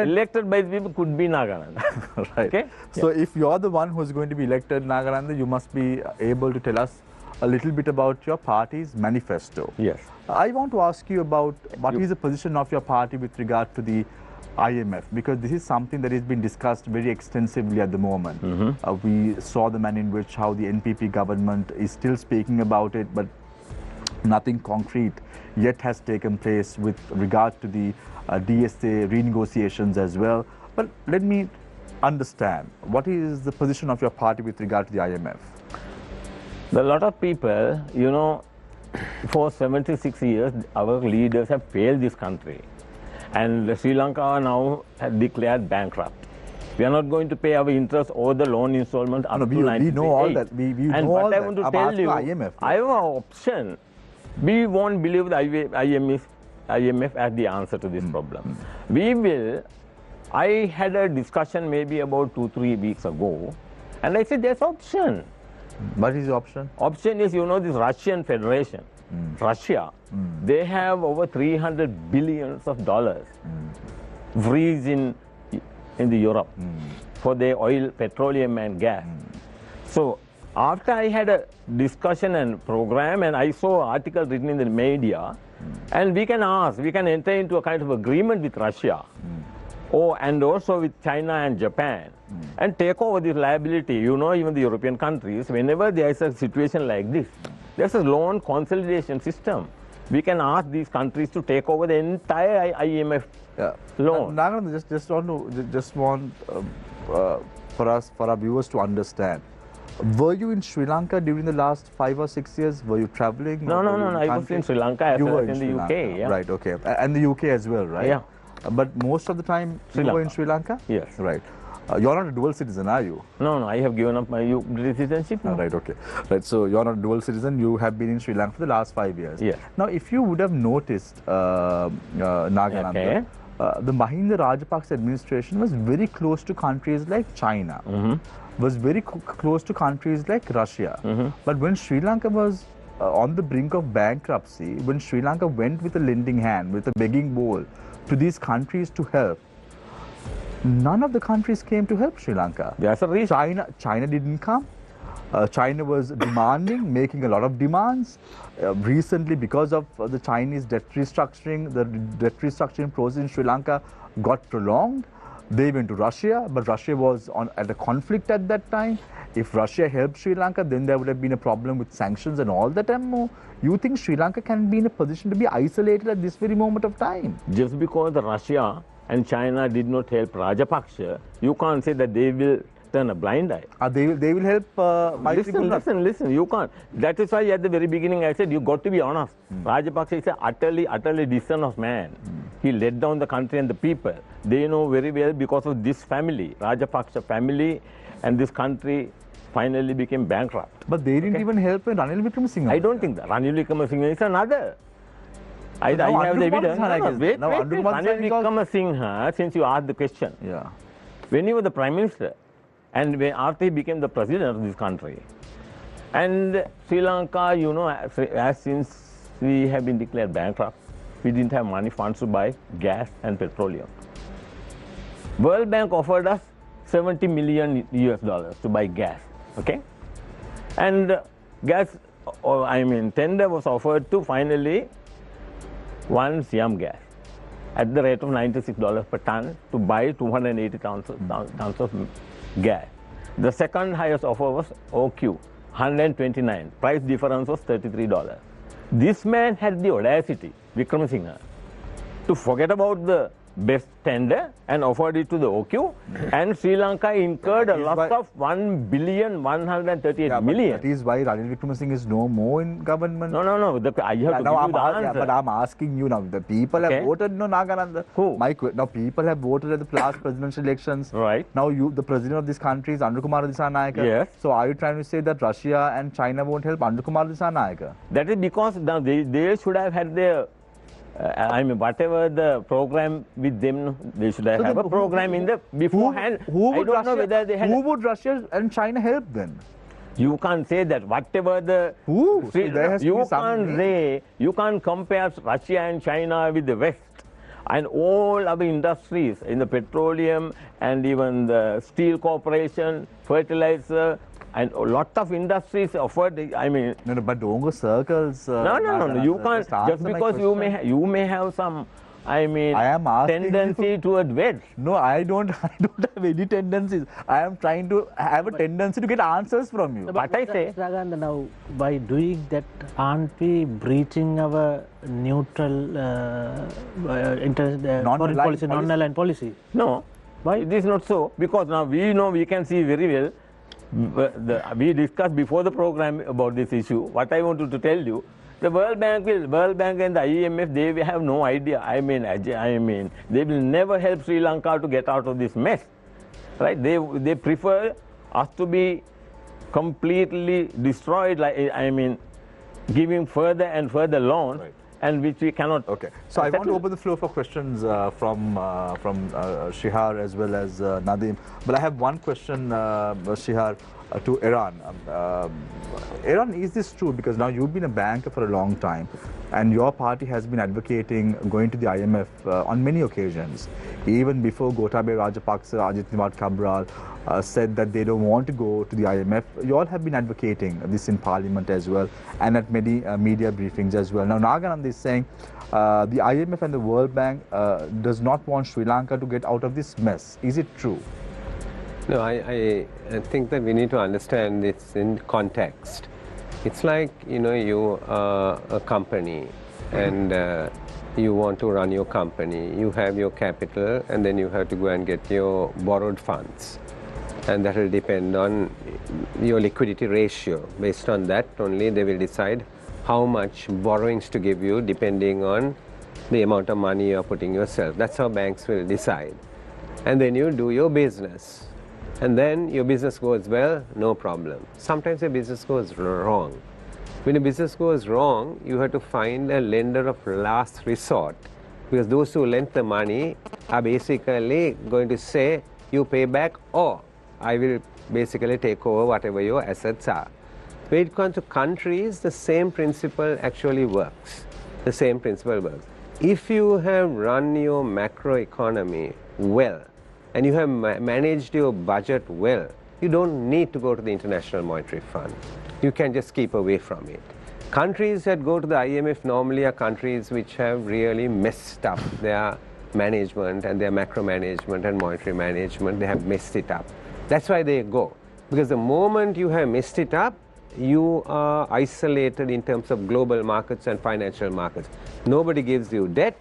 by the people could be Nagananda. Right. Okay? So if you're the one who is going to be elected, Nagananda, you must be able to tell us a little bit about your party's manifesto. Yes. I want to ask you about what is the position of your party with regard to the IMF, because this is something that has been discussed very extensively at the moment. We saw the manner in which how the NPP government is still speaking about it, but nothing concrete yet has taken place with regard to the DSA renegotiations as well. But let me understand, what is the position of your party with regard to the IMF? A lot of people, you know, for 76 years, our leaders have failed this country. And Sri Lanka now has declared bankrupt. We are not going to pay our interest or the loan installment up to 1998. We know all that. We know all that. I want to tell you, I have an option. We won't believe the IMF as the answer to this problem. I had a discussion maybe about 2-3 weeks ago, and I said there's option. What is the option? Option is, you know, this Russian Federation. Russia, they have over $300 billion freeze in the Europe for their oil, petroleum and gas. So after I had a discussion and program, and I saw articles written in the media, and we can enter into a kind of agreement with Russia and also with China and Japan, and take over this liability. You know, even the European countries, whenever there is a situation like this, there's a loan consolidation system. We can ask these countries to take over the entire IMF loan. Nagananda, just want for our viewers to understand. Were you in Sri Lanka during the last 5 or 6 years? Were you traveling? No. I was in Sri Lanka as well as in the UK. Yeah. Right. Okay. And the UK as well, right? Yeah. But most of the time you were in Sri Lanka? Yes. Right. You're not a dual citizen, are you? No. I have given up my British citizenship. Right. Okay. Right. So you're not a dual citizen. You have been in Sri Lanka for the last 5 years. Yes. Now, if you would have noticed, Nagananda, the Mahinda Rajapaksa administration was very close to countries like China, was very close to countries like Russia. But when Sri Lanka was on the brink of bankruptcy, when Sri Lanka went with a lending hand, with a begging bowl to these countries to help, none of the countries came to help Sri Lanka. That's a reason. China didn't come. China was demanding, making a lot of demands. Recently, because of the Chinese debt restructuring, the debt restructuring process in Sri Lanka got prolonged. They went to Russia, but Russia was at a conflict at that time. If Russia helped Sri Lanka, then there would have been a problem with sanctions and all that and more. You think Sri Lanka can be in a position to be isolated at this very moment of time? Just because the Russia and China did not help Rajapaksa, you can't say that they will turn a blind eye. They will help Listen, you can't. That is why at the very beginning I said you got to be honest. Rajapaksa is an utterly dishonest man. He let down the country and the people. They know very well because of this family, Rajapaksa family, and this country finally became bankrupt. But they didn't even help when Ranil Wickramaratne. I don't think that. Ranil Wickramaratne is another. I have the evidence. Wait. Ranil Wickramaratne, since you asked the question, when he was the Prime Minister, and after he became the President of this country, and Sri Lanka, you know, since we have been declared bankrupt, we didn't have money funds to buy gas and petroleum. World Bank offered us $70 million to buy gas, okay? And gas, tender was offered to finally one Siam gas at the rate of $96 per ton to buy 280 tons of gas. The second highest offer was OQ, 129. Price difference was $33. This man had the audacity, Wickramaratne, to forget about the best tender and offered it to the OQ, and Sri Lanka incurred a loss of $1,138 million. That is why Ranil Wickramaratne is no more in government. No. I have to give you the answer. But I'm asking you now. The people have voted, Nagananda. Who? Now people have voted at the last presidential elections. Right. Now the president of this country is Andukumara Dissanayake. Yes. So are you trying to say that Russia and China won't help Andukumara Dissanayake? That is because now they should have had their whatever the program with them, they should have a program in the beforehand. Who would Russia and China help then? You can't say that. Whatever the you can't compare Russia and China with the West. And all other industries in the petroleum and even the steel corporation, fertilizer, and a lot of industries offered. No, but don't go circles. No. You can't just because you may have some. I am tendency toward West. No, I don't have any tendencies. I am trying to have a tendency to get answers from you. But I say, Nagananda, now by doing that, aren't we breaching our neutral foreign policy, non-aligned policy? No. Why? It is not so, because now we can see very well. We discussed before the program about this issue. What I wanted to tell you, the World Bank and the IMF, they have no idea. They will never help Sri Lanka to get out of this mess, right? They prefer us to be completely destroyed, giving further and further loans. Right. And which we cannot. Okay. So I want to open the floor for questions from Shihar as well as Nadeem. But I have one question, Shihar. to Eran. Eran, is this true? Because now you've been a banker for a long time, and your party has been advocating going to the IMF on many occasions. Even before Gotabaya Rajapaksa, Ajit Nimad Cabral said that they don't want to go to the IMF, you all have been advocating this in Parliament as well, and at many media briefings as well. Now Nagananda is saying the IMF and the World Bank does not want Sri Lanka to get out of this mess. Is it true? No, I think that we need to understand this in context. It's like, you are a company and you want to run your company. You have your capital and then you have to go and get your borrowed funds. And that will depend on your liquidity ratio. Based on that only they will decide how much borrowings to give you depending on the amount of money you are putting yourself. That's how banks will decide. And then you do your business. And then your business goes well, no problem. Sometimes your business goes wrong. When a business goes wrong, you have to find a lender of last resort, because those who lent the money are basically going to say, you pay back or I will basically take over whatever your assets are. When it comes to countries, the same principle actually works. The same principle works. If you have run your macroeconomy well, and you have managed your budget well, you don't need to go to the International Monetary Fund. You can just keep away from it. Countries that go to the IMF normally are countries which have really messed up their management and their macro management and monetary management. They have messed it up. That's why they go. Because the moment you have messed it up, you are isolated in terms of global markets and financial markets. Nobody gives you debt.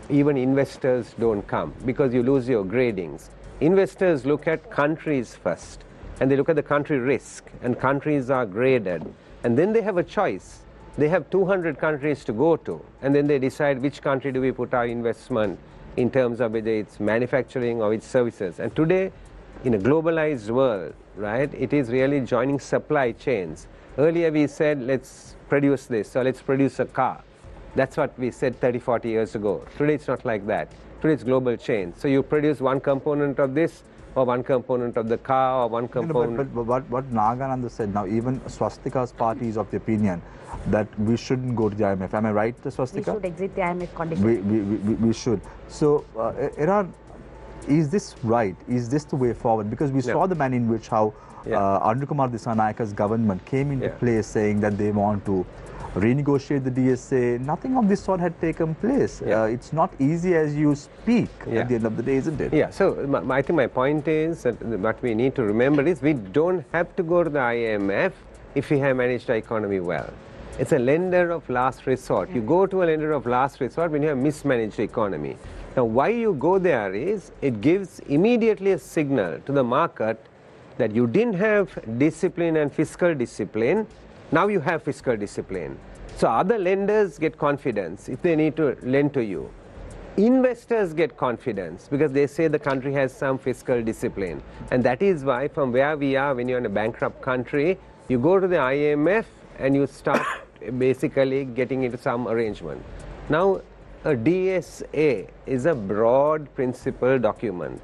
Even investors don't come because you lose your gradings. Investors look at countries first, and they look at the country risk, and countries are graded. And then they have a choice. They have 200 countries to go to, and then they decide which country do we put our investment in terms of whether it's manufacturing or it's services. And today, in a globalized world, right, it is really joining supply chains. Earlier we said, let's produce this, or let's produce a car. That's what we said 30, 40 years ago. Today it's not like that. Today it's global chain. So you produce one component of this, or one component of the car, or one component. But what Nagananda said now, even Swasthika's party is of the opinion that we shouldn't go to the IMF. Am I right, Swasthika? We should exit the IMF condition. We should. So, Eran, is this right? Is this the way forward? Because we saw the manner in which how Andukumar Dissanayaka's government came into place saying that they want to renegotiate the DSA. Nothing of this sort had taken place. It's not easy as you speak at the end of the day, isn't it? Yeah, so I think my point is that what we need to remember is we don't have to go to the IMF if we have managed the economy well. It's a lender of last resort. You go to a lender of last resort when you have mismanaged the economy. Now, why you go there is it gives immediately a signal to the market that you didn't have discipline and fiscal discipline. Now you have fiscal discipline. So other lenders get confidence if they need to lend to you. Investors get confidence because they say the country has some fiscal discipline. And that is why from where we are, when you're in a bankrupt country, you go to the IMF and you start basically getting into some arrangement. Now, a DSA is a broad principle document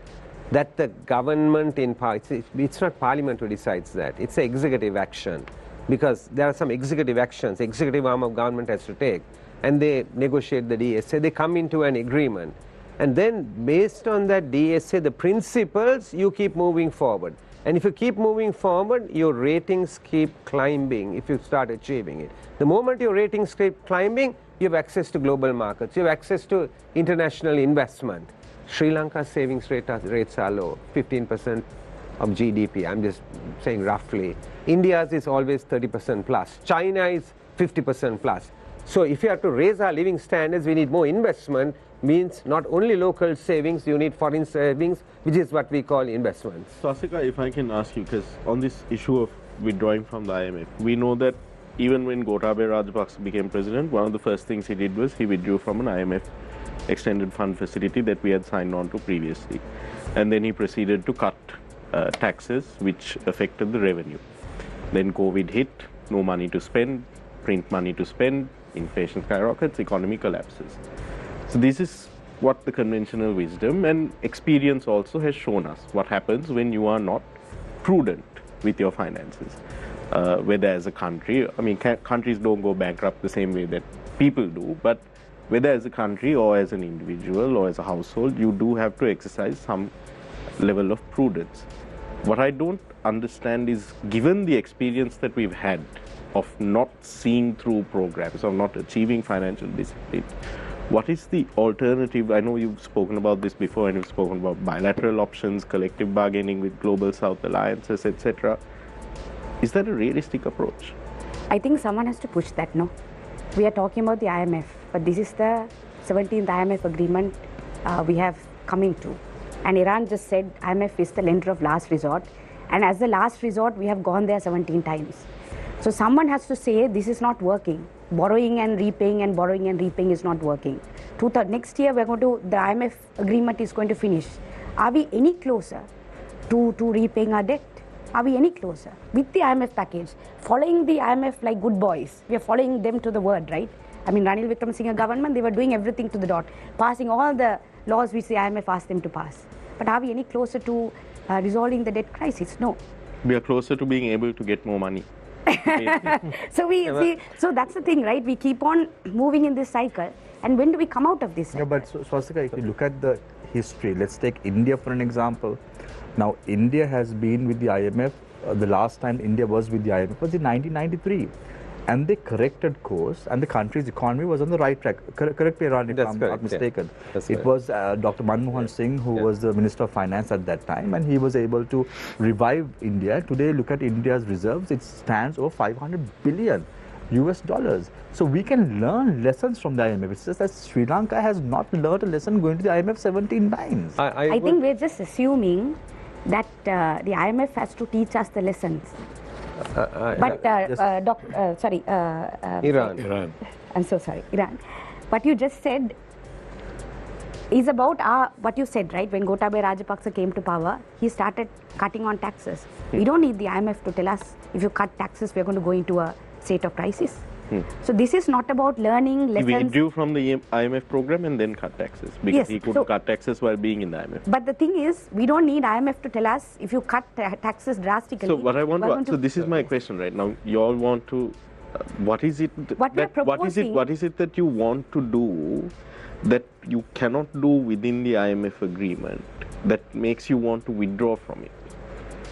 that the government it's not Parliament who decides that, it's an executive action. Because there are some executive actions, executive arm of government has to take, and they negotiate the DSA, they come into an agreement. And then based on that DSA, the principles, you keep moving forward. And if you keep moving forward, your ratings keep climbing if you start achieving it. The moment your ratings keep climbing, you have access to global markets, you have access to international investment. Sri Lanka's savings rates are low, 15% of GDP, I'm just saying roughly. India's is always 30% plus. China is 50% plus. So if you have to raise our living standards, we need more investment, means not only local savings, you need foreign savings, which is what we call investments. Swasthika, if I can ask you, because on this issue of withdrawing from the IMF, we know that even when Gotabaya Rajapaksa became president, one of the first things he did was he withdrew from an IMF extended fund facility that we had signed on to previously. And then he proceeded to cut taxes, which affected the revenue. Then COVID hit, no money to spend, print money to spend, inflation skyrockets, economy collapses. So this is what the conventional wisdom and experience also has shown us. What happens when you are not prudent with your finances, whether as a country, I mean, countries don't go bankrupt the same way that people do, but whether as a country or as an individual or as a household, you do have to exercise some level of prudence. What I don't understand is, given the experience that we've had of not seeing through programs, of not achieving financial discipline, what is the alternative? I know you've spoken about this before, and you've spoken about bilateral options, collective bargaining with Global South alliances, etc. Is that a realistic approach? I think someone has to push that, no? We are talking about the IMF, but this is the 17th IMF agreement we have coming to. And Iran just said IMF is the lender of last resort. And as the last resort, we have gone there 17 times. So someone has to say this is not working. Borrowing and repaying and borrowing and repaying is not working. Next year, we're going to, the IMF agreement is going to finish. Are we any closer to repaying our debt? Are we any closer with the IMF package? Following the IMF like good boys, we are following them to the word, right? I mean, Ranil Wickramaratne government, they were doing everything to the dot, passing all the laws which the IMF asked them to pass. But are we any closer to resolving the debt crisis? No. We are closer to being able to get more money. So so that's the thing, right? We keep on moving in this cycle. And when do we come out of this cycle? Yeah, but Swasthika, if you look at the history, let's take India for an example. Now, India has been with the IMF, the last time India was with the IMF was in 1993. And they corrected course, and the country's economy was on the right track. Correct me, Eran, if I'm not mistaken. Yeah. It was Dr. Manmohan Singh who was the Minister of Finance at that time, and he was able to revive India. Today, look at India's reserves, it stands over $500 billion US. So we can learn lessons from the IMF. It's just that Sri Lanka has not learned a lesson going to the IMF 17 times. I think we're just assuming that the IMF has to teach us the lessons. Iran. I'm so sorry, Iran. What you just said is about what you said, right? When Gotabaya Rajapaksa came to power, he started cutting on taxes. We don't need the IMF to tell us if you cut taxes, we're going to go into a state of crisis. So this is not about learning lessons. He withdrew from the IMF program and then cut taxes because he couldn't cut taxes while being in the IMF. But the thing is, we don't need IMF to tell us if you cut taxes drastically. So what I want to, so this is my question right now. You all want to, what is it? What is it that you want to do that you cannot do within the IMF agreement that makes you want to withdraw from it?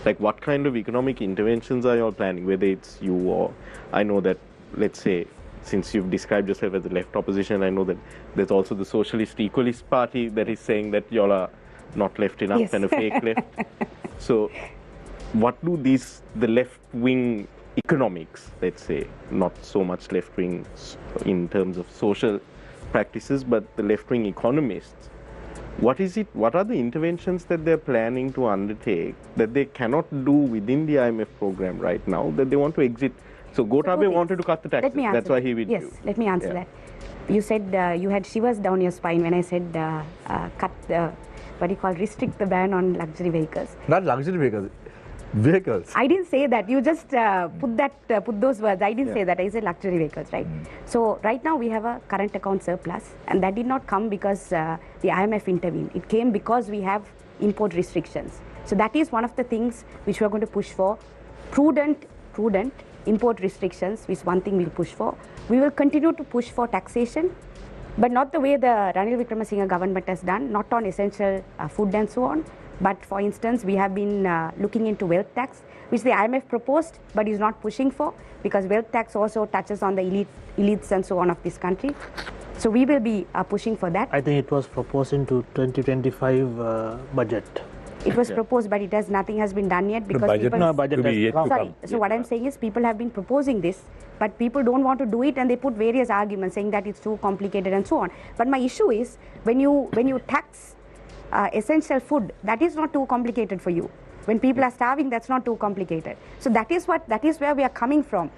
Like, what kind of economic interventions are you all planning? Whether it's you or I know that. Let's say, since you've described yourself as the left opposition, I know that there's also the Socialist Equalist Party that is saying that y'all are not left enough and a fake left. So, what do the left-wing economics, let's say, not so much left-wing in terms of social practices, but the left-wing economists, what are the interventions that they're planning to undertake that they cannot do within the IMF program right now that they want to exit? So Gotabaya wanted to cut the taxes. That's why he withdrew. Yes, let me answer that. You said you had shivers down your spine when I said cut the, restrict the ban on luxury vehicles. Not luxury vehicles. I didn't say that. You just put those words. I didn't say that. I said luxury vehicles, right? So right now we have a current account surplus, and that did not come because the IMF intervened. It came because we have import restrictions. So that is one of the things which we are going to push for. Prudent import restrictions is one thing we'll push for. We will continue to push for taxation, but not the way the Ranil Wickramaratne government has done, not on essential food and so on. But for instance, we have been looking into wealth tax, which the IMF proposed, but is not pushing for, because wealth tax also touches on the elites and so on of this country. So we will be pushing for that. I think it was proposed into 2025 budget. It was proposed, but nothing has been done yet because So what I'm saying is people have been proposing this, but people don't want to do it, and they put various arguments saying that it's too complicated and so on. But my issue is when you tax essential food, that is not too complicated for you. When people are starving, that's not too complicated. So that is where we are coming from.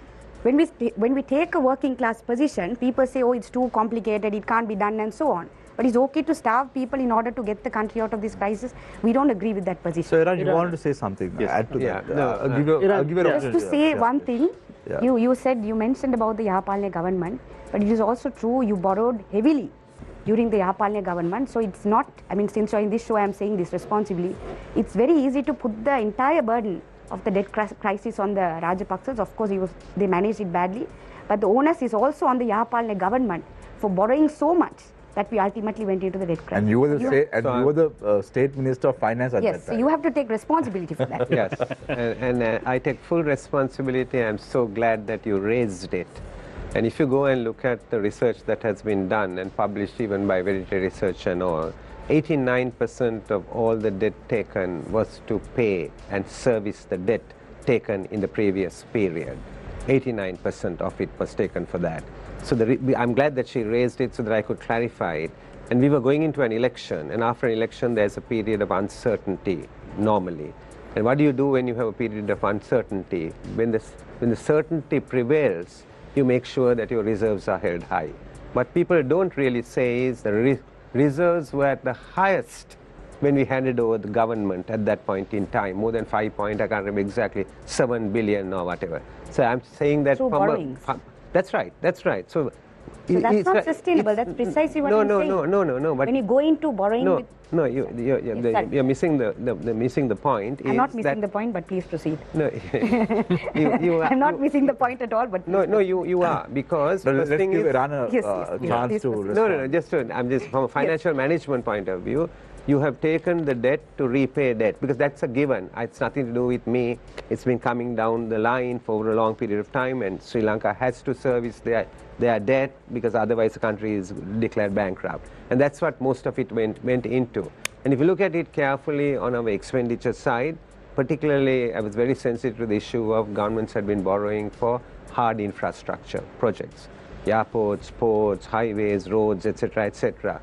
When we take a working class position, people say, oh, it's too complicated, it can't be done and so on. But it's okay to starve people in order to get the country out of this crisis. We don't agree with that position. So, Eran, you wanted to say something? Yes. Add to that. I'll give just to say one thing. Yeah. You mentioned about the Yahapalne government, but it is also true you borrowed heavily during the Yahapalne government. So it's not, since you're in this show, I'm saying this responsibly. It's very easy to put the entire burden of the debt crisis on the Rajapaksas. Of course, they managed it badly. But the onus is also on the Yahapalana government for borrowing so much that we ultimately went into the debt crisis. And you were the State Minister of Finance at that time. Yes, so you have to take responsibility for that. Yes, and I take full responsibility. I'm so glad that you raised it. And if you go and look at the research that has been done and published even by Verity Research and all, 89% of all the debt taken was to pay and service the debt taken in the previous period. 89% of it was taken for that. So I'm glad that she raised it so that I could clarify it. And we were going into an election, and after an election there's a period of uncertainty normally. And what do you do when you have a period of uncertainty? When the certainty prevails, you make sure that your reserves are held high. What people don't really say is the reserves were at the highest when we handed over the government at that point in time, more than 5 point, I can't remember exactly, 7 billion or whatever. So I'm saying that... Through borrowings. That's right, that's right. So that's not sustainable, that's precisely what I'm saying. No. But when you go into borrowing with... No, you're missing the point. I'm not missing the point, but please proceed. No, I'm not missing the point at all, but no, you are, because let's give Eran a chance to respond. I'm just from a financial management point of view. You have taken the debt to repay debt, because that's a given. It's nothing to do with me. It's been coming down the line for a long period of time, and Sri Lanka has to service their debt, because otherwise the country is declared bankrupt. And that's what most of it went into. And if you look at it carefully on our expenditure side, particularly I was very sensitive to the issue of governments had been borrowing for hard infrastructure projects, airports, ports, highways, roads, etc., etc.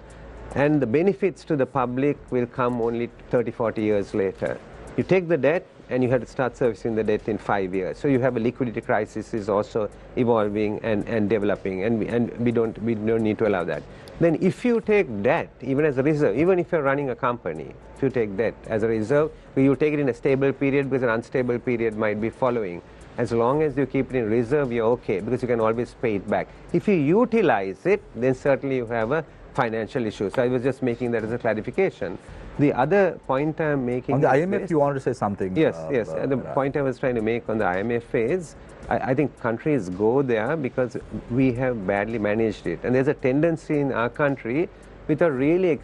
And the benefits to the public will come only 30, 40 years later. You take the debt and you have to start servicing the debt in 5 years. So you have a liquidity crisis is also evolving and developing, and we don't need to allow that. Then if you take debt, even as a reserve, even if you're running a company, if you take debt as a reserve, you take it in a stable period, because an unstable period might be following. As long as you keep it in reserve, you're okay, because you can always pay it back. If you utilize it, then certainly you have a financial issue. So I was just making that as a clarification. The other point I'm making... On the IMF, you wanted to say something. Yes. The point I was trying to make on the IMF is, I think countries go there because we have badly managed it. And there's a tendency in our country, without really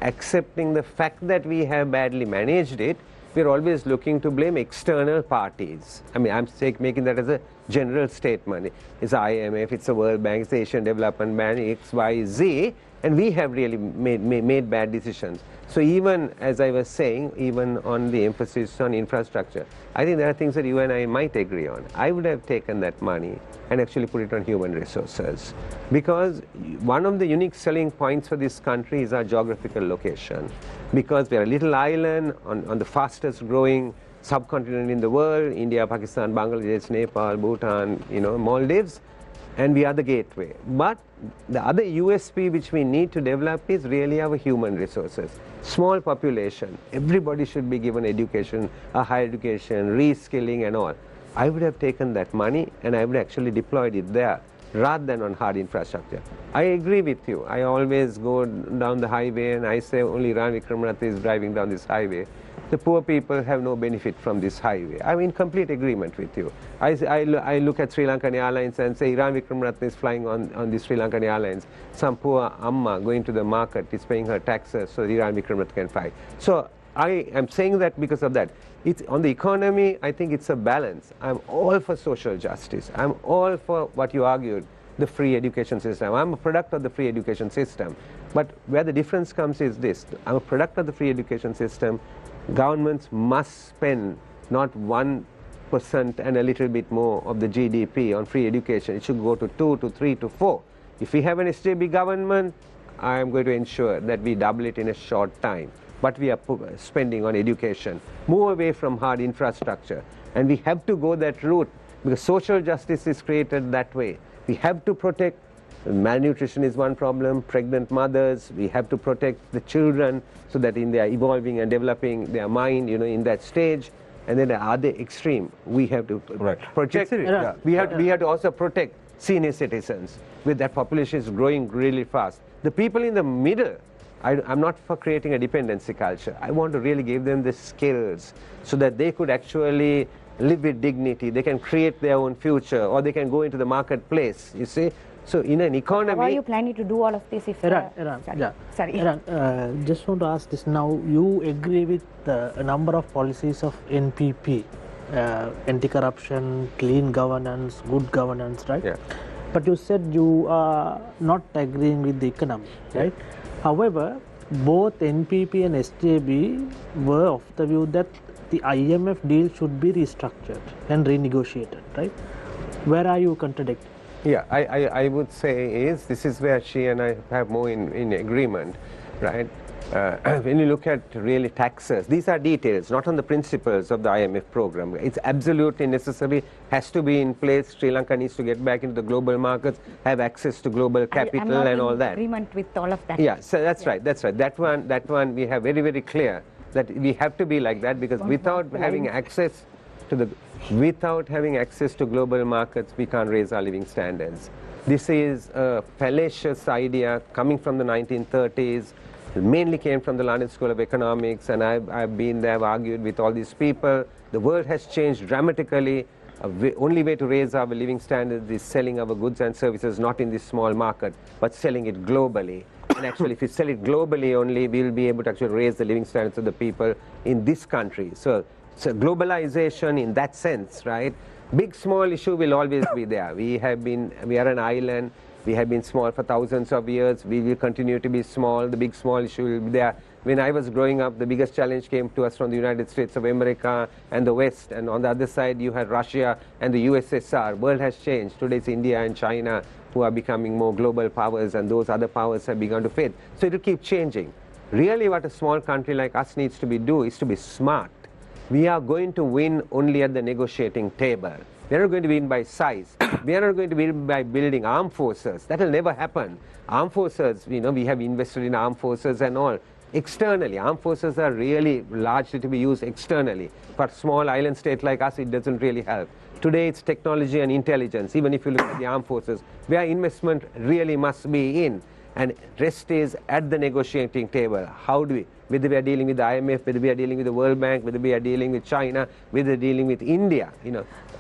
accepting the fact that we have badly managed it, we're always looking to blame external parties. I mean, I'm making that as a general statement. It's the IMF, it's the World Bank, it's the Asian Development Bank, X, Y, Z, and we have really made bad decisions. So even, as I was saying, even on the emphasis on infrastructure, I think there are things that you and I might agree on. I would have taken that money and actually put it on human resources. Because one of the unique selling points for this country is our geographical location. Because we are a little island on the fastest growing subcontinent in the world, India, Pakistan, Bangladesh, Nepal, Bhutan, Maldives, and we are the gateway. But the other USP which we need to develop is really our human resources. Small population, everybody should be given education, a higher education, reskilling and all. I would have taken that money and I would actually deployed it there rather than on hard infrastructure. I agree with you. I always go down the highway and I say only Eran Wickramaratne is driving down this highway. The poor people have no benefit from this highway. I'm in complete agreement with you. I look at Sri Lankan Airlines and say Eran Wickramaratne is flying on the Sri Lankan Airlines. Some poor amma going to the market is paying her taxes so Eran Wickramaratne can fly. So I am saying that because of that. It's, on the economy, I think it's a balance. I'm all for social justice. I'm all for what you argued, the free education system. I'm a product of the free education system. But where the difference comes is this. I'm a product of the free education system. Governments must spend not 1% and a little bit more of the GDP on free education. It should go to 2 to 3 to 4. If we have an SJB government, I am going to ensure that we double it in a short time. But we are spending on education, move away from hard infrastructure. And we have to go that route because social justice is created that way. We have to protect. Malnutrition is one problem, pregnant mothers, we have to protect the children so that in their evolving and developing their mind, in that stage. And then the other extreme, we have to protect, we have to also protect senior citizens. With that population is growing really fast. The people in the middle, I'm not for creating a dependency culture. I want to really give them the skills so that they could actually live with dignity. They can create their own future, or they can go into the marketplace, you see. So in an economy... How are you planning to do all of this if... Sorry. Eran, just want to ask this now. You agree with a number of policies of NPP, anti-corruption, clean governance, good governance, right? Yeah. But you said you are not agreeing with the economy, right? However, both NPP and SJB were of the view that the IMF deal should be restructured and renegotiated, right? Where are you contradicting? Yeah, I would say is, this is where she and I have more in agreement, right? When you look at really taxes, these are details, not on the principles of the IMF program. It's absolutely necessary, has to be in place. Sri Lanka needs to get back into the global markets, have access to global capital and all that. I'm not in agreement with all of that. Yeah, so that's right, that's right. That one we have very, very clear that we have to be like that, because without having access to global markets, we can't raise our living standards. This is a fallacious idea coming from the 1930s. It mainly came from the London School of Economics, and I've been there, I've argued with all these people. The world has changed dramatically. Only way to raise our living standards is selling our goods and services not in this small market, but selling it globally. And actually, if you sell it globally only, we'll be able to actually raise the living standards of the people in this country. So globalization in that sense, right? Big, small issue will always be there. We are an island. We have been small for thousands of years. We will continue to be small. The big, small issue will be there. When I was growing up, the biggest challenge came to us from the United States of America and the West. And on the other side, you had Russia and the USSR. World has changed. Today it's India and China who are becoming more global powers, and those other powers have begun to fade. So it will keep changing. Really what a small country like us needs to do is to be smart. We are going to win only at the negotiating table. We are not going to win by size. We are not going to win by building armed forces. That will never happen. Armed forces, we have invested in armed forces and all. Externally, armed forces are really largely to be used externally. For a small island state like us, it doesn't really help. Today it's technology and intelligence, even if you look at the armed forces, where investment really must be in. And rest is at the negotiating table. How do we, whether we are dealing with the IMF, whether we are dealing with the World Bank, whether we are dealing with China, whether dealing with India,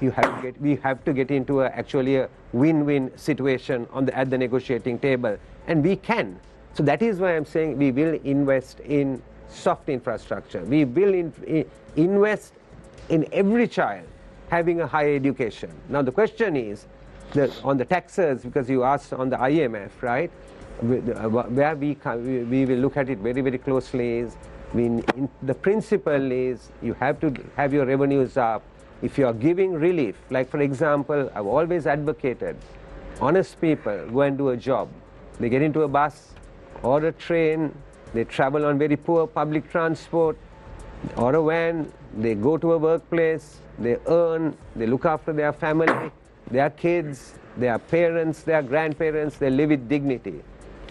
we have to get into actually a win-win situation at the negotiating table. And we can. So that is why I'm saying we will invest in soft infrastructure. We will invest in every child having a higher education. Now the question is, on the taxes, because you asked on the IMF, right? Where we will look at it very, very closely is, the principle is you have to have your revenues up. If you are giving relief, like for example, I've always advocated, honest people go and do a job. They get into a bus or a train, they travel on very poor public transport or a van, they go to a workplace, they earn, they look after their family, their kids, their parents, their grandparents, they live with dignity.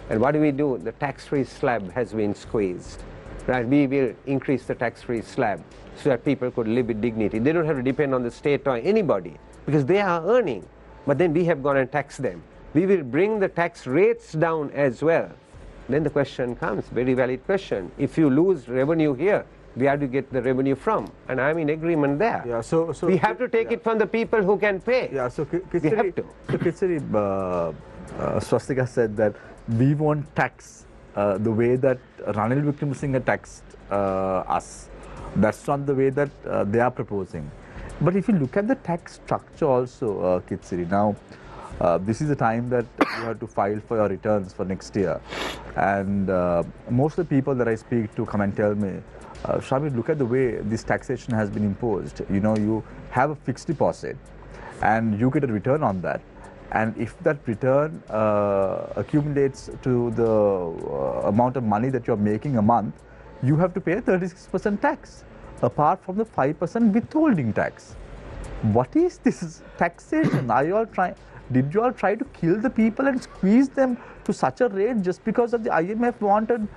And what do? The tax-free slab has been squeezed. Right? We will increase the tax-free slab so that people could live with dignity. They don't have to depend on the state or anybody because they are earning. But then we have gone and taxed them. We will bring the tax rates down as well. Then the question comes, very valid question. If you lose revenue here, where do you get the revenue from? And I'm in agreement there. Yeah, so we have to take it from the people who can pay. Yeah, so we have to. So Kithsiri, Swasthika said that we won't tax the way that Ranil Wickramaratne taxed us. That's not the way that they are proposing. But if you look at the tax structure also, Kithsiri, now this is the time that you have to file for your returns for next year. And most of the people that I speak to come and tell me, Shami, look at the way this taxation has been imposed. You have a fixed deposit and you get a return on that. And if that return accumulates to the amount of money that you're making a month, you have to pay a 36% tax, apart from the 5% withholding tax. What is this taxation? Did you all try to kill the people and squeeze them to such a rate just because of the IMF wanted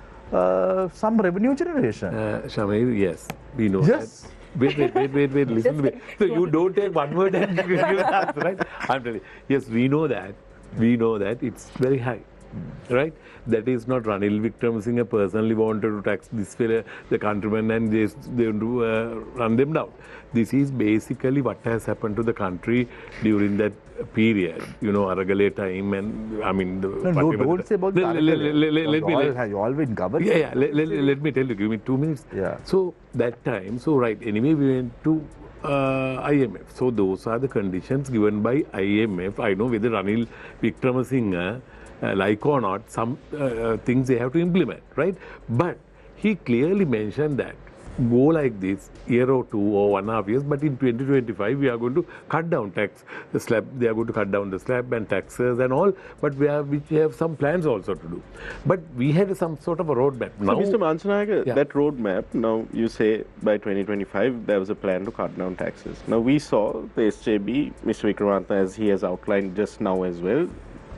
some revenue generation? Shamir, yes, we know yes. that. Wait, listen to me. So you don't take one word and give an answer, right? I'm telling you. Yes, we know that. We know that it's very high. right? That is not Ranil Wickramaratne personally wanted to tax this fellow, the countrymen, and they run them down. This is basically what has happened to the country during that period, Aragale time, and I mean... don't say about you all been governed. Yeah, let me tell you, give me 2 minutes. Yeah. So, that time, anyway, we went to IMF. So, those are the conditions given by IMF. I know whether Ranil Wickramaratne, like or not, some things they have to implement, right? But he clearly mentioned that go like this year or 2 or 1.5 years, but in 2025 we are going to cut down the slab. They are going to cut down the slab and taxes and all, but we have some plans also to do. But we had some sort of a roadmap. So, Mr. Manchanayake, that roadmap, now you say by 2025 there was a plan to cut down taxes. Now we saw the SJB, Mr. Wickramaratne, as he has outlined just now as well,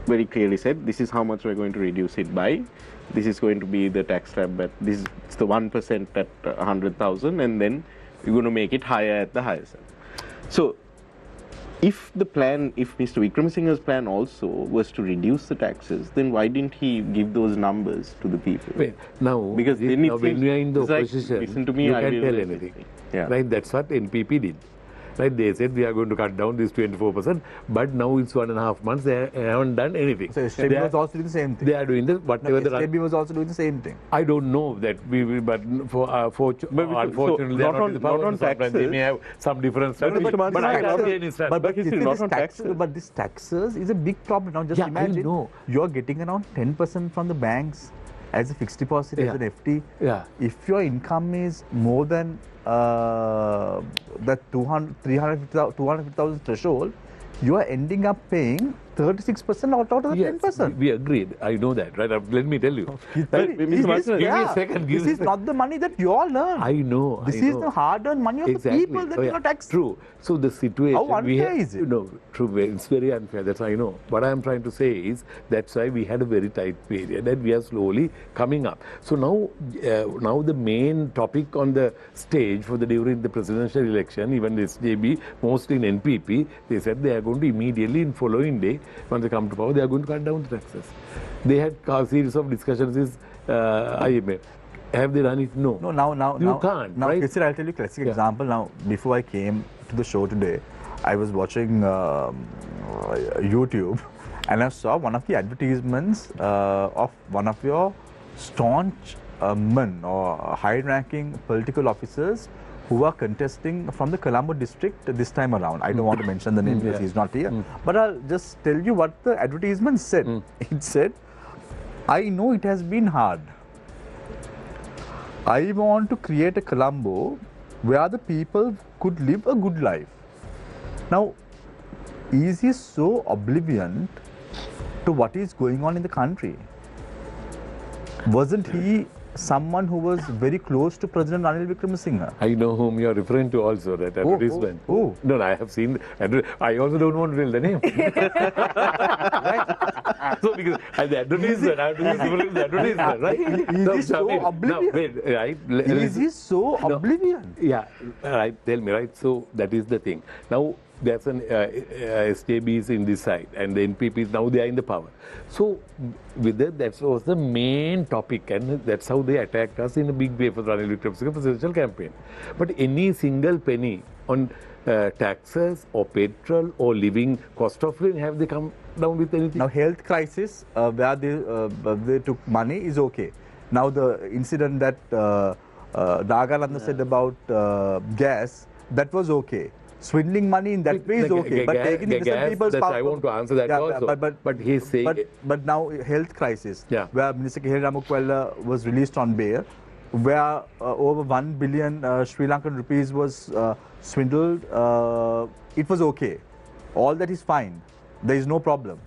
very clearly said this is how much we're going to reduce it by. This is going to be the tax slab, but this is the 1% at 100,000, and then you're going to make it higher at the higher side. So, if Mr. Wickramaratne's plan also was to reduce the taxes, then why didn't he give those numbers to the people? Wait, now, because when you are in the opposition, listen to me, you can't tell anything. Yeah. Right? That's what NPP did. Right? They said we are going to cut down this 24%, but now it's 1.5 months, they haven't done anything. So SJB was also doing the same thing. They are doing whatever the SJB was also doing the same thing. I don't know that but unfortunately, not on taxes. They may have some difference. But this taxes is a big problem. Now just imagine you're getting around 10% from the banks as a fixed deposit, as an FD. Yeah. If your income is more than that 250,000 threshold, you are ending up paying 36% out of the 10%. We agreed. I know that, right? Let me tell you. Give me a second. This is not the money that you all earn. I know. This is the hard-earned money of the people that you are taxed. True. So the situation... How unfair is it? True. It's very unfair. That's I know. What I am trying to say is that's why we had a very tight period and we are slowly coming up. So now the main topic on the stage during the presidential election, even the SJB, mostly in NPP, they said they are going to immediately in following day, once they come to power, they are going to cut down the taxes. They had a series of discussions with IMF. Have they done it? No. No, now you can't. Now, right? Kithsiri, I'll tell you a classic example. Now, before I came to the show today, I was watching YouTube and I saw one of the advertisements of one of your staunch men or high-ranking political officers who are contesting from the Colombo district this time around. I don't want to mention the name because he's not here. But I'll just tell you what the advertisement said. It said, I know it has been hard. I want to create a Colombo where the people could live a good life. Now, is he so oblivious to what is going on in the country? Wasn't he someone who was very close to President Ranil Wickramaratne? I know whom you are referring to also, that advertisement. Oh. No, I have seen. I also don't want to tell the name. Right? So, because the advertisement, I have to be the advertisement, right? Is he so oblivious? Is he so oblivious? Yeah, right. Tell me, right? So, that is the thing. Now, there's an SJBs in this side and the NPPs, now they are in the power. So, with that was the main topic and that's how they attacked us in a big way for the Ranil Wickramaratne presidential campaign. But any single penny on taxes or petrol or living, cost of living, have they come down with anything? Now, health crisis, where they took money is okay. Now, the incident that Nagananda said about gas, that was okay. Swindling money in that way is okay, but taking innocent people's power. I want to answer that also. But he's saying... But now, health crisis, where Minister Eran Wickramaratne was released on bail, where over 1 billion Sri Lankan rupees was swindled, it was okay. All that is fine. There is no problem.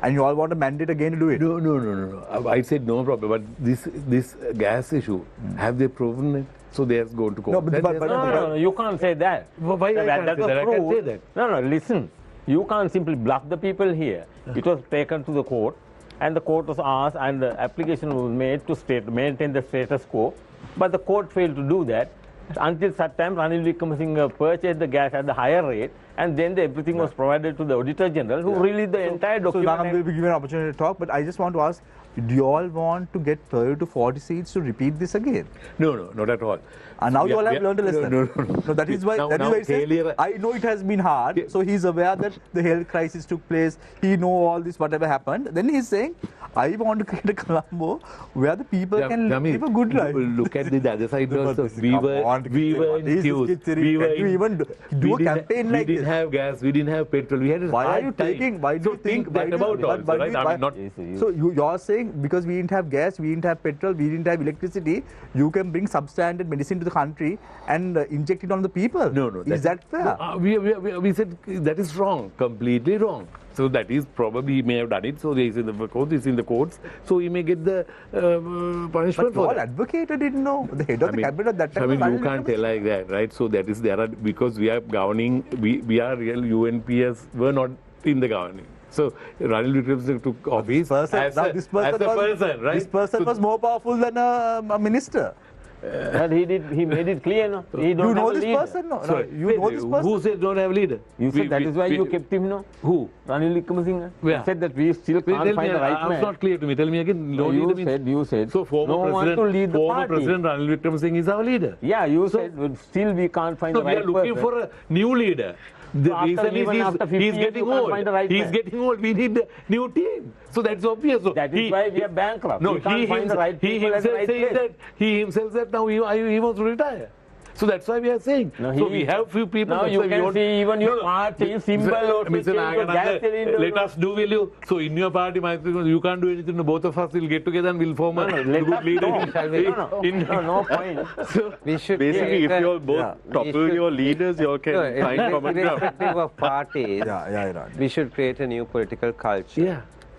And you all want a mandate again to do it? No. I said no problem. But this gas issue, have they proven it? So they are going to court. No, you can't say that. Why I can't say that? No, listen. You can't simply bluff the people here. It was taken to the court and the court was asked and the application was made to maintain the status quo. But the court failed to do that. until such time Ranil Wickramaratne purchased the gas at the higher rate, and then everything was provided to the Auditor General, who released the entire document. So Nagananda will be given an opportunity to talk, but I just want to ask, do you all want to get 30 to 40 seats to repeat this again? No, not at all. And now you all have learned a lesson. No. That is why, Now he said, I know it has been hard, so he's aware that the health crisis took place, he know all this, whatever happened. Then he's saying, I want to create a Colombo where the people can live a good life. Look at the other side also. We Come were on, in queues. Kithsiri. We were Can you even do a campaign like We this? didn't have gas, we didn't have petrol. We had a Why are hard you time. taking, why do So you think, that about also, right? I mean, not... So you're saying because we didn't have gas, we didn't have petrol, we didn't have electricity, you can bring substandard medicine to the country and inject it on the people? No. Is that fair? No, we said that is wrong, completely wrong. So that is probably he may have done it. So there is in the court, it's in the courts. So he may get the punishment But for you all that. advocated it, no? The head of the cabinet at that time. I mean, was you Ranil can't Wickramaratne. tell like that, right? So that is there are because we are governing. We are real UNPS. Were not in the governing. So Ranil Wickramaratne took office as a person, right? This person was more powerful than a minister. But he made it clear, no? He don't You know have a this leader. person, no? Sorry, You know this person? who said don't have leader? You said that is why you kept him, no? Who? Ranil Wickramaratne. Where? You said that we still Tell can't me, find the right it's man. not clear to me. Tell me again. No You leader means. you said, So former no one president, to lead the former party. president Ranil Wickramaratne is our leader. Yeah, you said but still we can't find So the we right are looking person. for a new leader. The after- reason even after is 50 he's years, getting you can't old. find the right He's man. getting old. We need a new team. So that's obvious. So That is why we are bankrupt. No, we can't find the right he people at the himself right says place. that he himself said now he wants to retire. So that's why we are saying. No, so we have few people. Now that's you why we can want- see even your party symbol also Mr. change to Nagananda, gas cylinder. let us do, will you? So in your party, you can't do anything. Both of us will get together and we'll form a let good us leadership. talk. No point. So We should Basically, if create you all both topple your leaders, you all can find common ground. irrespective of parties, Iran. we should create a new political culture.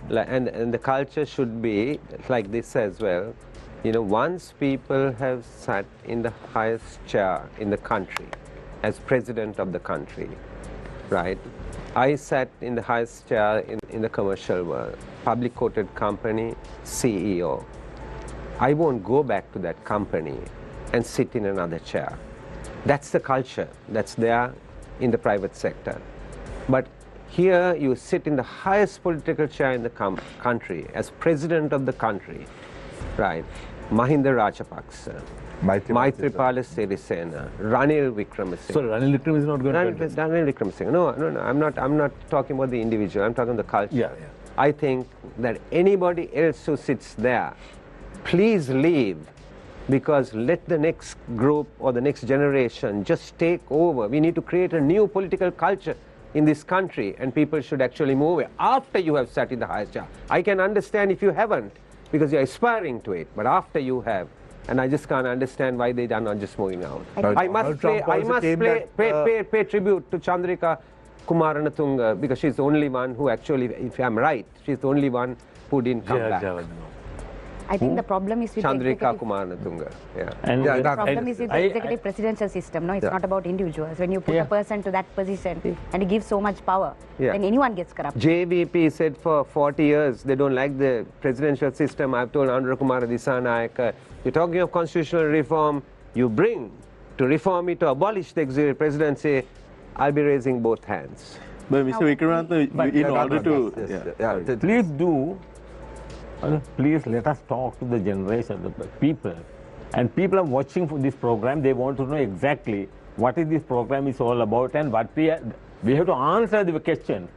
yeah. And the culture should be like this as well. You know, once people have sat in the highest chair in the country, as president of the country, right? I sat in the highest chair in the commercial world, public quoted company, CEO. I won't go back to that company and sit in another chair. That's the culture that's there in the private sector. But here you sit in the highest political chair in the country as president of the country, right? Mahinda Rajapaksa, Maithripala Sirisena, Ranil Wickramaratne. So Ranil Wickramaratne is not going to contest. Ranil Wickramaratne. No. I'm not talking about the individual. I'm talking the culture. Yeah. I think that anybody else who sits there, please leave, because let the next group or the next generation just take over. We need to create a new political culture in this country, and people should actually move away after you have sat in the highest chair. I can understand if you haven't, because you're aspiring to it, but after you have, and I just can't understand why they are not just moving out. I must pay tribute to Chandrika Kumaratunga, because she's the only one who actually, if I'm right, she's the only one who didn't come back. I think the problem is with the Chandrika executive. Kumaratunga. Yeah. And Yeah, The problem is with the I- executive presidential system. No, it's not about individuals. When you put Yeah. a person to that position and you give so much power, Yeah. then anyone gets corrupt. JVP said for 40 years they don't like the presidential system. I've told Andhra Kumara Dissanayake, you're talking of constitutional reform, you bring to reform it, to abolish the executive presidency, I'll be raising both hands. But Mr. Wickramaratne, in order to... please do, please let us talk to the generation, the people. And people are watching for this program. They want to know exactly what is this program is all about and what we have to answer the question.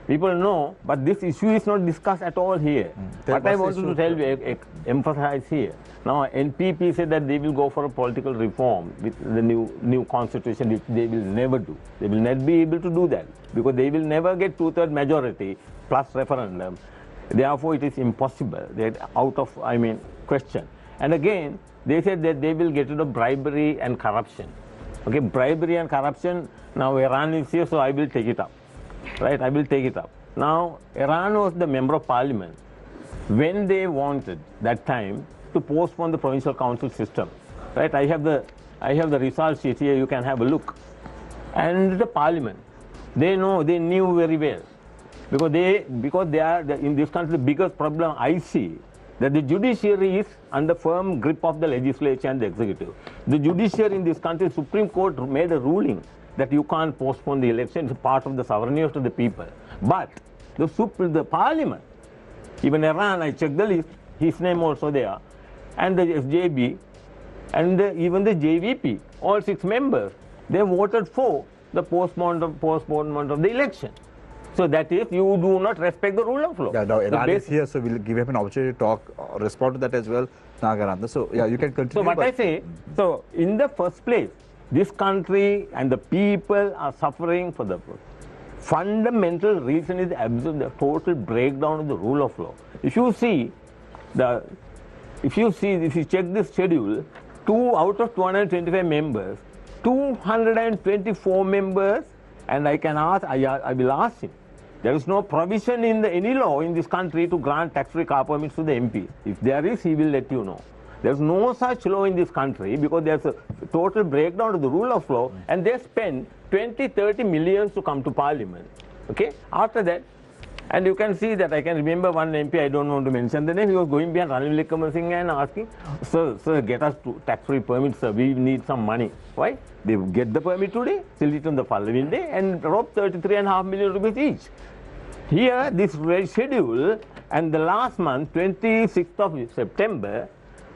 People know, but this issue is not discussed at all here. What I wanted to tell you, emphasize here. Now, NPP said that they will go for a political reform with the new constitution, which they will never do. They will not be able to do that because they will never get 2/3 majority plus referendum. Therefore, it is impossible. They're out of, question. And again, they said that they will get rid of bribery and corruption. Okay, bribery and corruption, now Eran is here, so I will take it up. Right, I will take it up. Now, Eran was the member of parliament when they wanted that time to postpone the provincial council system. Right, I have the result sheet here, you can have a look. And the parliament, they knew very well. Because they are, in this country, the biggest problem I see that the judiciary is under firm grip of the legislature and the executive. The judiciary in this country, Supreme Court made a ruling that you can't postpone the election. It's part of the sovereignty of the people. But the parliament, even Eran, I checked the list, his name also there, and the SJB, and even the JVP, all 6 members, they voted for the postponement of the election. So that is, you do not respect the rule of law. Yeah, now Eran is here, so we'll give him an opportunity to talk, respond to that as well, Nagananda. So yeah, you can continue. So what I say, so in the first place, this country and the people are suffering for the fundamental reason is the total breakdown of the rule of law. If you check this schedule, 2 out of 225 members, 224 members, and I will ask him, there is no provision in any law in this country to grant tax-free car permits to the MP. If there is, he will let you know. There is no such law in this country because there is a total breakdown of the rule of law, and they spend 20-30 millions to come to parliament. Okay? After that, and you can see that I can remember one MP, I don't want to mention the name, he was going behind Eran Wickramaratne and asking, sir, get us tax-free permits, sir, we need some money. Why? They get the permit today, sell it on the following day, and rob 33.5 million rupees each. Here, this schedule, and the last month, 26th of September,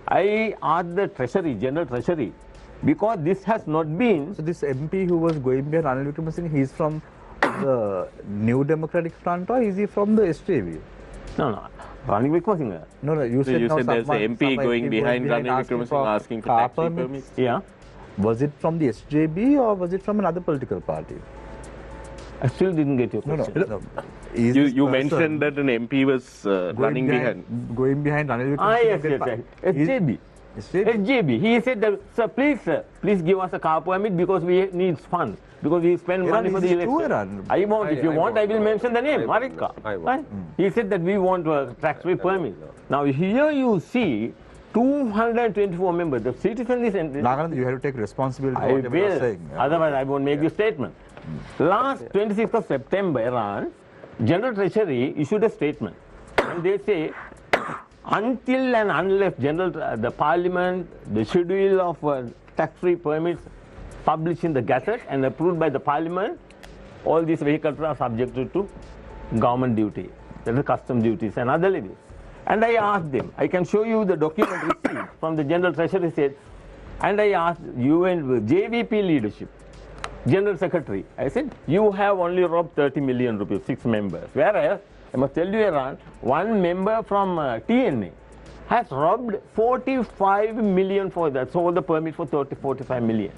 I asked the Treasury, General Treasury, because this has not been... So this MP who was going behind Eran Wickramaratne, he is from the New Democratic Front, or is he from the SJB? No. Eran Wickramaratne. No, you said there's an MP going behind Eran Wickramaratne asking for tax permits. Yeah. Was it from the SJB or was it from another political party? I still didn't get your question. No. You mentioned that an MP was running behind. Going behind Eran Wickramaratne. Yes. SJB. SJB. He said that, sir, please give us a car permit because we need funds. Because we spend money for the election. I won't. If you want, I will mention the name, Marika. Right? He said that we want a tax-free permit. Now here you see 224 members. The citizen is... Nagananda, you have to take responsibility for whatever you are saying. Otherwise, I won't make this statement. Last 26th of September, Eran, General Treasury issued a statement. And they say, until and unless the Parliament, the schedule of tax-free permits published in the Gazette and approved by the Parliament, all these vehicles are subjected to government duty, that is custom duties and other levies. And I asked them, I can show you the document received from the General Treasury said, and I asked JVP leadership, General Secretary, I said, you have only robbed 30 million rupees, 6 members. Whereas, I must tell you, Eran, one member from TNA has robbed 45 million for that, sold the permit for 45 million.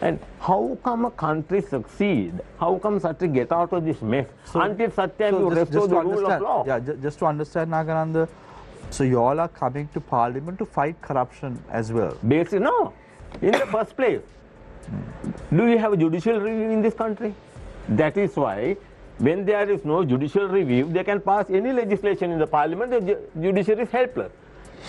And how come a country succeed? How come such a get out of this mess? Until such time you restore the rule of law. Yeah, just to understand, Nagananda, so you all are coming to Parliament to fight corruption as well? Basically, no. In the first place, do you have a judicial review in this country? That is why, when there is no judicial review, they can pass any legislation in the Parliament, the judiciary is helpless.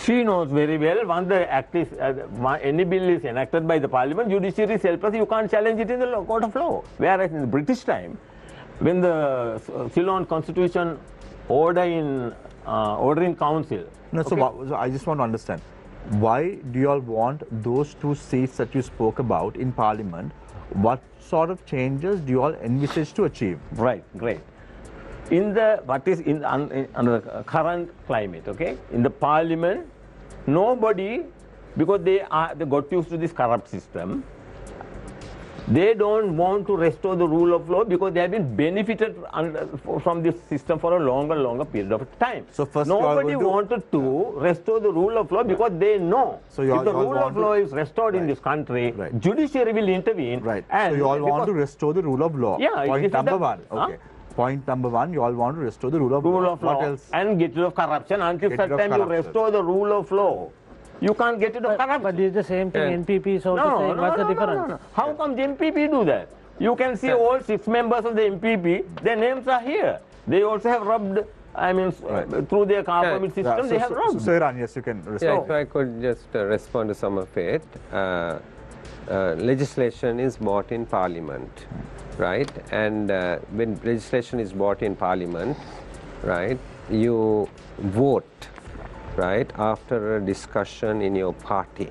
She knows very well, once the act is, any bill is enacted by the Parliament, judiciary is helpless, you can't challenge it in the court of law. Whereas in the British time, when the Ceylon Constitution order in council... No, okay. So I just want to understand, why do you all want those 2 seats that you spoke about in Parliament? What sort of changes do you all envisage to achieve? Right, great. In the under the current climate, okay, in the Parliament, nobody, because they got used to this corrupt system, they don't want to restore the rule of law because they have been benefited from this system for a longer period of time. So first nobody wanted to restore the rule of law because they know if the rule of law is restored in this country, judiciary will intervene. Right. And so you all want to restore the rule of law. Yeah. Point number 1. Okay. Point number 1, you all want to restore the rule of law. What else? And get rid of corruption. Until such time you restore the rule of law, you can't get rid of corruption. But it's the same thing. NPP is also saying, what's the difference? No. How come the MPP do that? You can see all 6 members of the MPP, their names are here. They also have robbed, through their car permit system, they have robbed. So Eran, yes, you can respond. Yeah, if I could just respond to some of it. Legislation is brought in Parliament, right? And when legislation is brought in Parliament, right, you vote right, after a discussion in your party,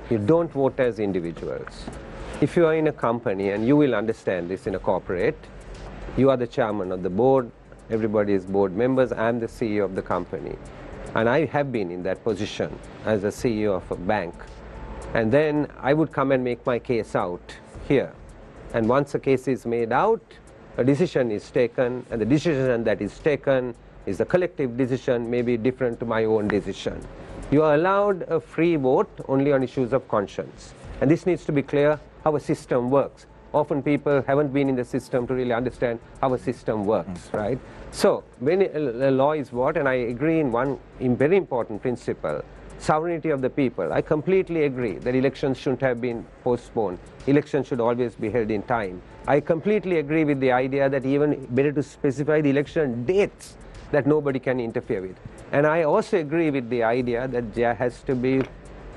you don't vote as individuals. If you are in a company, and you will understand this in a corporate, you are the chairman of the board, everybody is board members, I am the CEO of the company. And I have been in that position as a CEO of a bank. And then I would come and make my case out here. And once a case is made out, a decision is taken, and the decision that is taken is a collective decision, maybe different to my own decision. You are allowed a free vote only on issues of conscience. And this needs to be clear how a system works. Often people haven't been in the system to really understand how a system works, right? So when a law is what, and I agree in one very important principle, sovereignty of the people. I completely agree that elections shouldn't have been postponed. Elections should always be held in time. I completely agree with the idea that even better to specify the election dates that nobody can interfere with. And I also agree with the idea that there has to be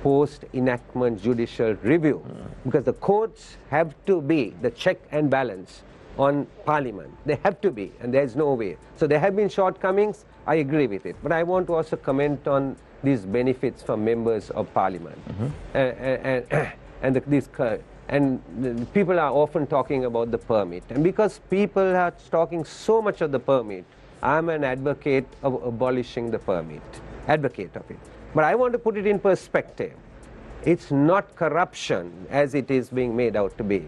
post-enactment judicial review, because the courts have to be the check and balance on Parliament. They have to be, and there's no way. So there have been shortcomings, I agree with it. But I want to also comment on these benefits for members of Parliament. And people are often talking about the permit. And because people are talking so much of the permit, I'm an advocate of abolishing the permit, advocate of it. But I want to put it in perspective. It's not corruption as it is being made out to be.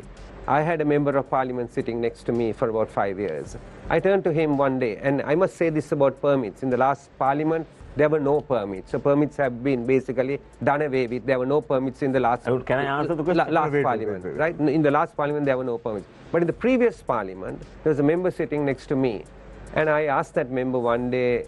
I had a member of Parliament sitting next to me for about 5 years. I turned to him one day, and I must say this about permits. In the last Parliament, there were no permits. So permits have been basically done away with. There were no permits in the last Can I answer the question? last Parliament, right? In the last Parliament, there were no permits. But in the previous Parliament, there was a member sitting next to me. And I asked that member one day,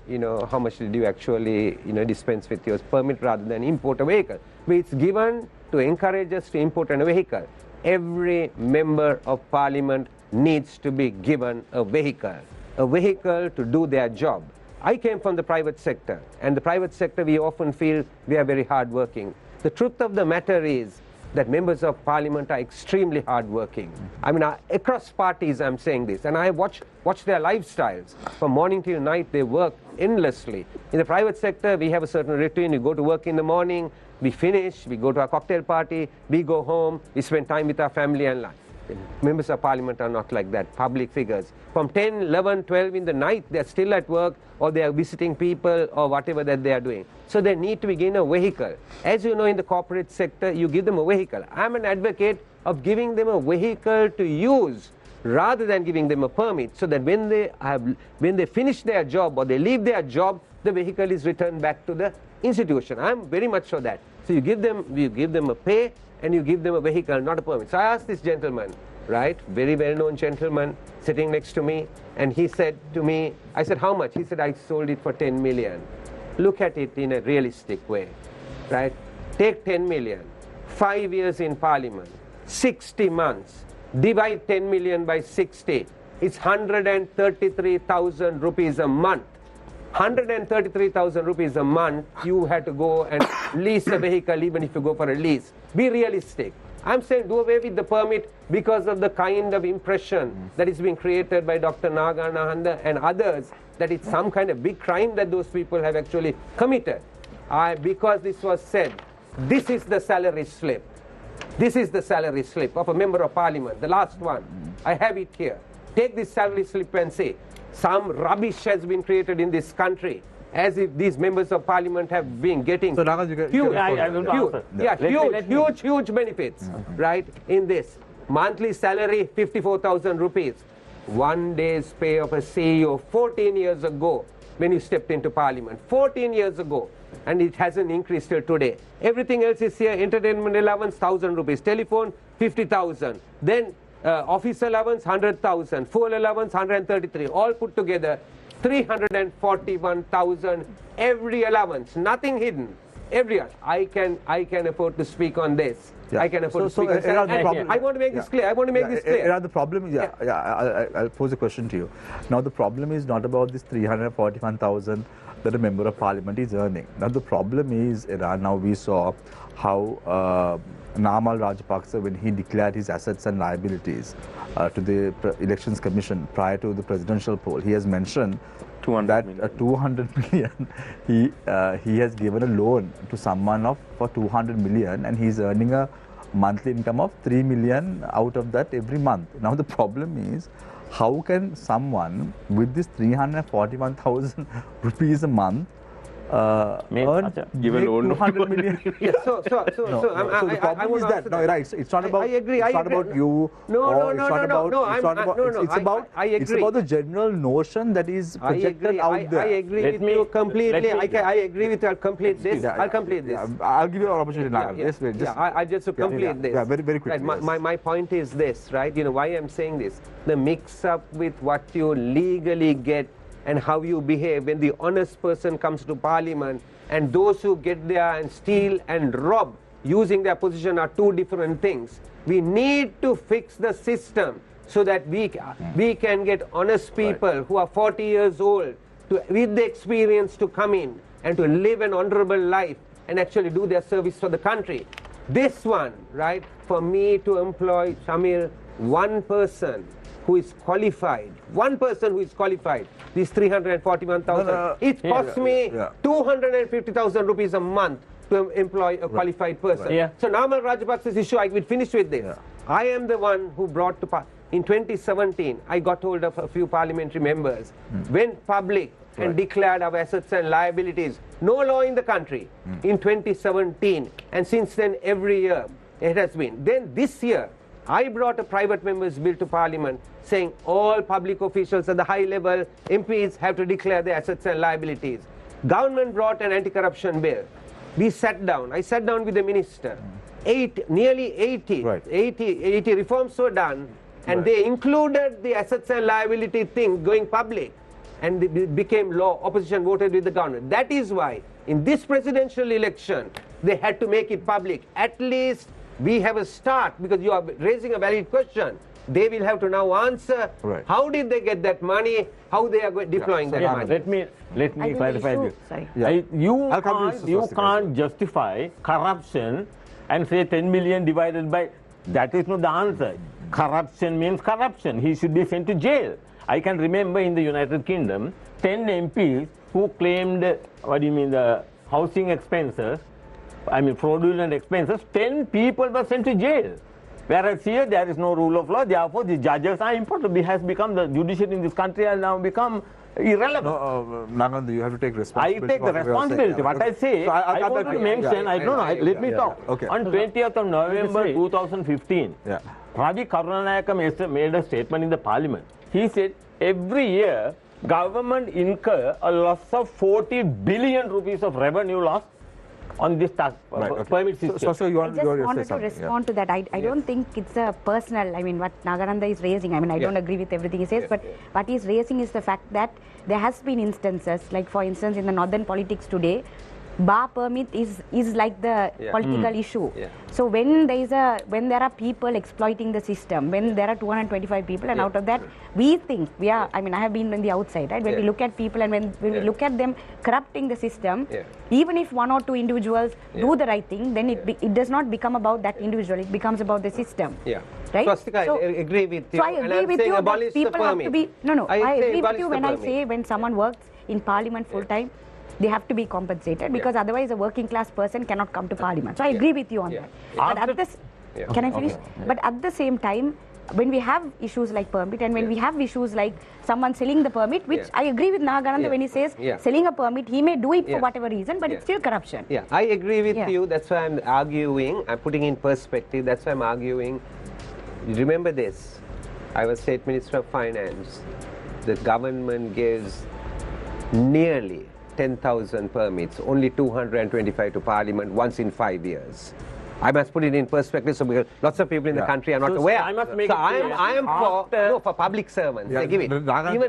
how much did you actually, dispense with your permit rather than import a vehicle? But it's given to encourage us to import a vehicle. Every member of Parliament needs to be given a vehicle to do their job. I came from the private sector, and the private sector, we often feel we are very hardworking. The truth of the matter is that members of Parliament are extremely hardworking. I mean, across parties I'm saying this, and I watch their lifestyles. From morning till night, they work endlessly. In the private sector, we have a certain routine. We go to work in the morning, we finish, we go to a cocktail party, we go home, we spend time with our family and life. Members of Parliament are not like that, public figures. From 10, 11, 12 in the night, they're still at work, or they are visiting people, or whatever that they are doing. So they need to be given a vehicle. As you know, in the corporate sector, you give them a vehicle. I'm an advocate of giving them a vehicle to use rather than giving them a permit, so that when they finish their job or they leave their job, the vehicle is returned back to the institution. I'm very much for that. So you give them a pay, and you give them a vehicle, not a permit. So I asked this gentleman, right, very well-known gentleman, sitting next to me, and he said to me, I said, how much? He said, I sold it for 10 million. Look at it in a realistic way, right? Take 10 million, 5 years in Parliament, 60 months, divide 10 million by 60, it's 133,000 rupees a month. 133,000 rupees a month, you had to go and lease a vehicle, even if you go for a lease. Be realistic. I'm saying do away with the permit because of the kind of impression that is being created by Dr. Nagananda and others, that it's some kind of big crime that those people have actually committed. Because this was said, this is the salary slip. This is the salary slip of a member of Parliament, the last one. I have it here. Take this salary slip and say, some rubbish has been created in this country, as if these members of Parliament have been getting huge benefits, right, in this. Monthly salary, 54,000 rupees. 1 day's pay of a CEO 14 years ago when you stepped into Parliament. 14 years ago. And it hasn't increased till today. Everything else is here. Entertainment allowance, 1,000 rupees. Telephone, 50,000. Then office allowance, 100,000. Fuel allowance, 133. All put together, 341,000 every allowance. Nothing hidden. Every I can afford to speak on this. Yeah. I can afford to speak on this. I want to make this clear. I want to make this clear. The problem is, I'll pose a question to you. Now, the problem is not about this 341,000 that a member of Parliament is earning. Now, the problem is, Eran, now we saw how Namal Rajapaksa, when he declared his assets and liabilities to the Elections Commission prior to the presidential poll, he has mentioned 200 million he has given a loan to someone for 200 million, and he's earning a monthly income of 3 million out of that every month. Now the problem is, how can someone with this 341,000 rupees a month give a loan 200 million? So the problem is that it's not about you. It's about the general notion that is projected out there. I agree with you completely. I agree with you. I'll complete this. I'll give you an opportunity. I just to complete this. Yeah, very quickly. Right, my point is this, right? You know why I'm saying this? The mix-up with what you legally get and how you behave when the honest person comes to parliament, and those who get there and steal and rob using their position are two different things. We need to fix the system so that we can get honest people who are 40 years old with the experience to come in and to live an honorable life and actually do their service for the country. This one, right, for me to employ, Shamir, one person who is qualified, this 341,000, it costs me 250,000 rupees a month to employ a qualified person. So Namal Rajapaksa's issue, I will finish with this. I am the one who brought to in 2017, I got hold of a few parliamentary members, went public and declared our assets and liabilities. No law in the country in 2017, and since then every year it has been. Then this year, I brought a private member's bill to Parliament saying all public officials at the high level, MPs, have to declare their assets and liabilities. Government brought an anti-corruption bill. We sat down. I sat down with the minister. Nearly 80 reforms were done, and they included the assets and liability thing going public, and it became law. Opposition voted with the government. That is why in this presidential election, they had to make it public. At least we have a start, because you are raising a valid question. They will have to now answer how did they get that money, how they are deploying that money. Let me clarify this. You can't justify corruption and say 10 million divided by, that is not the answer. Corruption means corruption. He should be sent to jail. I can remember in the United Kingdom, 10 MPs who claimed, the housing expenses, fraudulent expenses, 10 people were sent to jail. Whereas here there is no rule of law, therefore the judges are important. It has become, the judiciary in this country has now become irrelevant. No, Nagananda, you have to take responsibility. I take the responsibility. What I say, I want to mention, let me talk. Okay. On 20th of November 2015, Ravi Karunanayake made a statement in the parliament. He said, every year, government incur a loss of 40 billion rupees of revenue loss on this permit system. I just wanted to respond to that. I don't think it's a personal, what Nagananda is raising, I don't agree with everything he says, but what he's raising is the fact that there has been instances, like for instance in the northern politics today, bar permit is like the political issue. So when there are people exploiting the system, when there are 225 people, and out of that we think I have been on the outside, right? When we look at people and when we look at them corrupting the system, even if one or two individuals do the right thing, then it does not become about that individual, it becomes about the system. Right? Swastika, I agree with you. So I agree with you that people have to be, I agree with you when I say when someone works in parliament full time, they have to be compensated, because otherwise a working class person cannot come to parliament. So I agree with you on that. But at this, can I finish? But at the same time, when we have issues like permit, and when we have issues like someone selling the permit, which I agree with Nagananda when he says selling a permit, he may do it for whatever reason, but it's still corruption. I agree with you. That's why I'm arguing. I'm putting in perspective. That's why I'm arguing. Remember this. I was State Minister of Finance. The government gives nearly 10,000 permits, only 225 to Parliament once in 5 years. I must put it in perspective, so because lots of people in the country are not So, aware. I must make so it I am for public servants. They give it.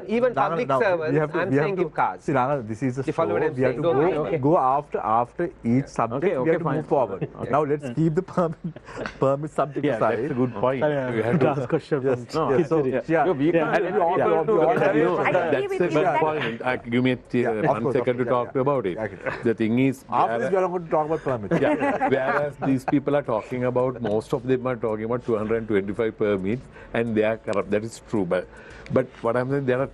Even public servants, I'm saying give cars. See, Nagananda, this is a You follow what show. I'm We have to saying? go after each subject. We have to fine. move forward. Now let's keep the permit subject aside. That's a good point. You have to ask question from Kithsiri. Yeah. we can't And we all have I agree with That's you the that- point. Give me of 1 course, second to yeah, talk yeah. about it. Okay. The thing is, After this, we are going to talk about permits. whereas these people are talking about, most of them are talking about 225 permits, and they are corrupt. That is true. But what I'm saying, there are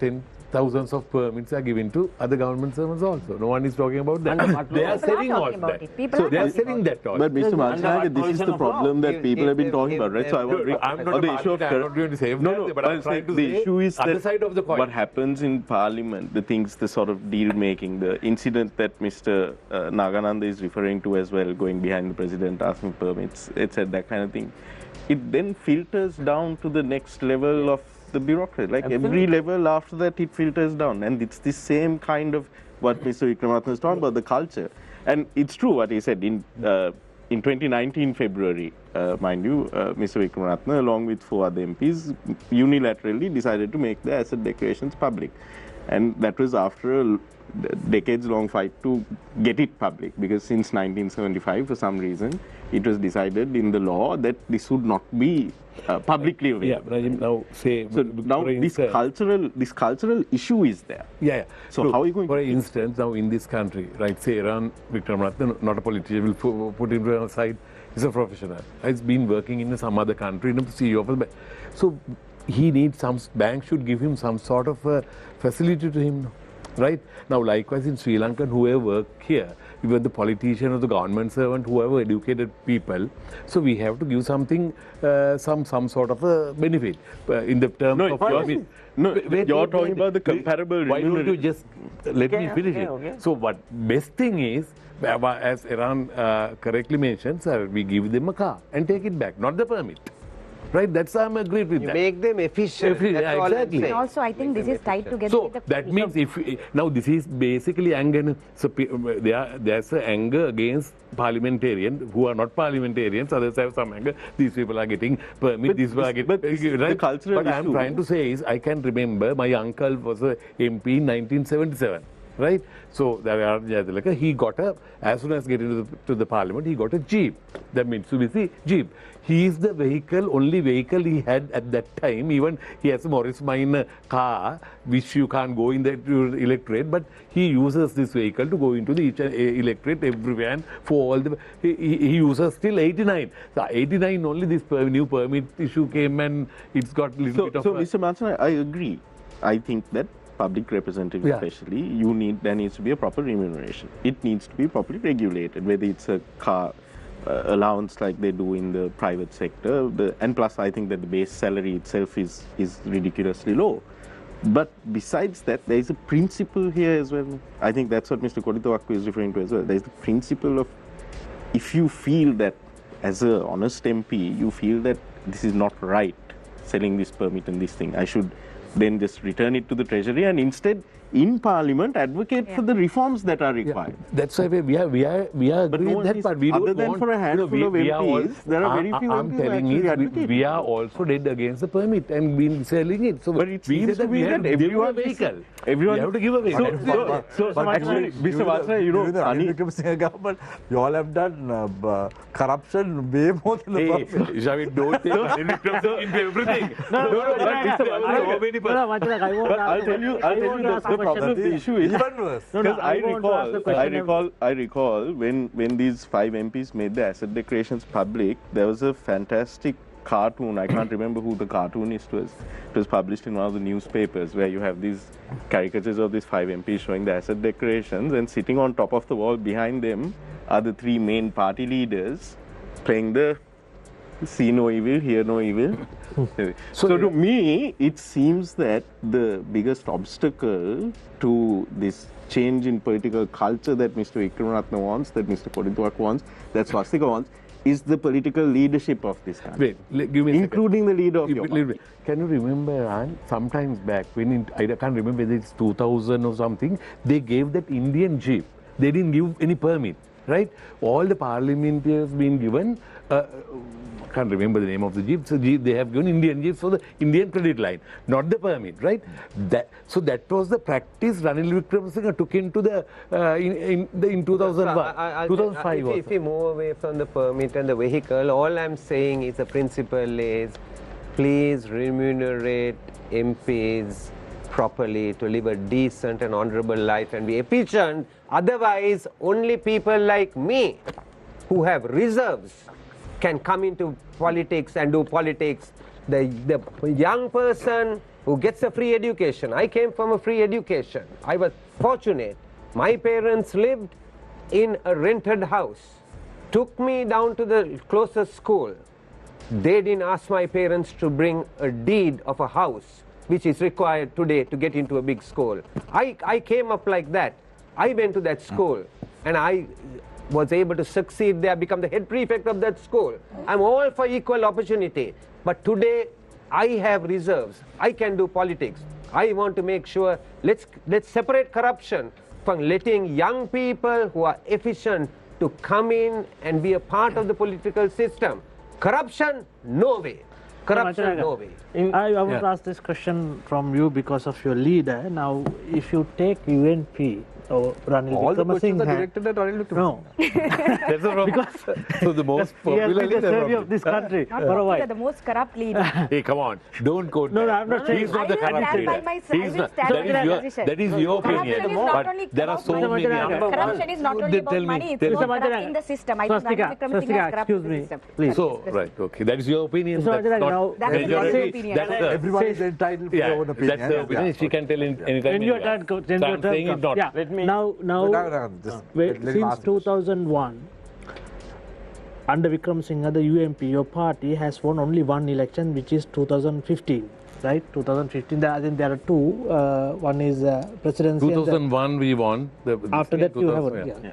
thousands of permits are given to other government servants also. No one is talking about that. They are selling all that. So they are selling that all. But Mr. Manchanayake, this is the provision of law. problem that Give- people have been give- talking give about, right? So I want to I'm not on the issue of I'm not going to say no, but I'm I'll trying say to the say issue is other that side of the coin. what happens in Parliament, the things, the sort of deal making, the incident that Mr. Nagananda is referring to as well, going behind the president, asking permits, etc., that kind of thing. It then filters down to the next level of the bureaucracy. Like every level after that, it filters down, and it's the same kind of what Mr. Wickramaratne is talking about, the culture. And it's true what he said in 2019 February, mind you, Mr. Wickramaratne, along with 4 other MPs, unilaterally decided to make the asset declarations public, and that was after a decades-long fight to get it public, because since 1975, for some reason, it was decided in the law that this would not be publicly available. Yeah, but I now say. So now this cultural issue is there. Yeah. So how are you going for to- instance, now in this country, right, say Eran Wickramaratne, not a politician, will put him to one side, he's a professional. He's been working in some other country, in a CEO of a bank. So he needs bank should give him some sort of facility to him, right? Now, likewise in Sri Lanka, whoever work here, even the politician or the government servant, whoever educated people, so we have to give something, some sort of a benefit in the terms of permit. You're talking about the comparable Why don't you remuneration. just let me finish it? okay. So what best thing is, as Eran correctly mentioned, sir, we give them a car and take it back, not the permit. Right? That's I'm agreed with You that. make them efficient. That's all I'm exactly. saying. And also, I think this is tied together So with the that means now this is basically anger. So there's an anger against parliamentarians who are not parliamentarians. Others have some anger. These people are getting permit. These people are getting. but the cultural But I'm issue- trying to say is I can remember my uncle was a MP in 1977. Right, so he got as soon as getting to the parliament, he got a jeep, the Mitsubishi jeep. He is the only vehicle he had at that time. Even he has a Morris Minor car, which you can't go in the electorate, but he uses this vehicle to go into the electorate everywhere and for all the. He uses till 89. So 89 only this new permit issue came and it's got a little bit of. So Mr. Manchanayake, I agree. I think that public representatives especially, there needs to be a proper remuneration. It needs to be properly regulated, whether it's a car allowance like they do in the private sector, and plus I think that the base salary itself is ridiculously low. But besides that, there is a principle here as well. I think that's what Mr. Kodithuwakku is referring to as well. There is the principle of, if you feel that as an honest MP, you feel that this is not right, selling this permit and this thing, I should then just return it to the Treasury and instead in Parliament advocate for the reforms that are required. That's why we are But agree no with one that is- part. We other don't than want, for a handful of we are MPs, there are very few I'm MPs telling actually you, advocating we are also dead against the permit and been selling it. So But it we seems say to be we have that to give a everyone vehicle. everyone- We have to give a vehicle. So actually, Mr. Manchanayake, during the Ranil Wickramaratne government, you all have done corruption way more than the Hey, permit. shall we don't take into everything? But I'll tell you the problem of the issue is, Even worse. because I recall when these 5 MPs made the asset declarations public, there was a fantastic cartoon. I can't remember who the cartoonist was. It was published in one of the newspapers where you have these caricatures of these 5 MPs showing the asset declarations, and sitting on top of the wall behind them are the 3 main party leaders playing the see no evil, hear no evil. So to me, it seems that the biggest obstacle to this change in political culture that Mr. Wickramaratne wants, that Mr. Kodithuwakku wants, that Swasthika wants, is the political leadership of this country. Wait, give me a second. Including the leader of your party. Can you remember, Ann, sometimes back, I can't remember whether it's 2000 or something, they gave that Indian jeep. They didn't give any permit, right? All the parliamentarians been given can't remember the name of the jeep. So they have given Indian jeeps for the Indian credit line, not the permit, right? So that was the practice Ranil Wickramaratne took into the in 2001, 2005. If we move away from the permit and the vehicle, all I'm saying is the principle is please remunerate MPs properly to live a decent and honorable life and be efficient. Otherwise, only people like me who have reserves can come into politics and do politics. The young person who gets a free education. I came from a free education. I was fortunate. My parents lived in a rented house, took me down to the closest school. They didn't ask my parents to bring a deed of a house, which is required today to get into a big school. I came up like that. I went to that school and I was able to succeed there, become the head prefect of that school. I'm all for equal opportunity. But today, I have reserves. I can do politics. I want to make sure, let's separate corruption from letting young people who are efficient to come in and be a part of the political system. Corruption, no way. Corruption, no way. I want to ask this question from you because of your leader. Now, if you take UNP, or Ranil All the questions are Wickramaratne, directed at Ranil Wickramaratne. no, That's the problem. So the most he has popular been the leader. savior of this country Not for a popular, while. the most corrupt leader. Hey, come on, don't quote No, that. I'm not saying. He's not the I will corrupt stand by leader. my side. I He's will not- stand by my position. that is your Corruption opinion. is not But only there are about so money. many. Corruption is not only Then about tell me, money, it's tell about me. corrupting the system. I think Ranil Wickramaratne has corrupted excuse the me, system. please. So, right, okay, that is your opinion. Mr. That's Manchanayake, not now- That's the majority. opinion. That's the, Everyone is entitled to their own opinion. that's the opinion. She can tell anytime. When your anywhere. turn comes, So I'm saying it not. Yeah. Let me- Now, since 2001, under Vikram Singh, the UMP, your party has won only one election, which is 2015, right? 2015. I think there are two. One is presidency. 2001 we won. After that, you have won. Yeah.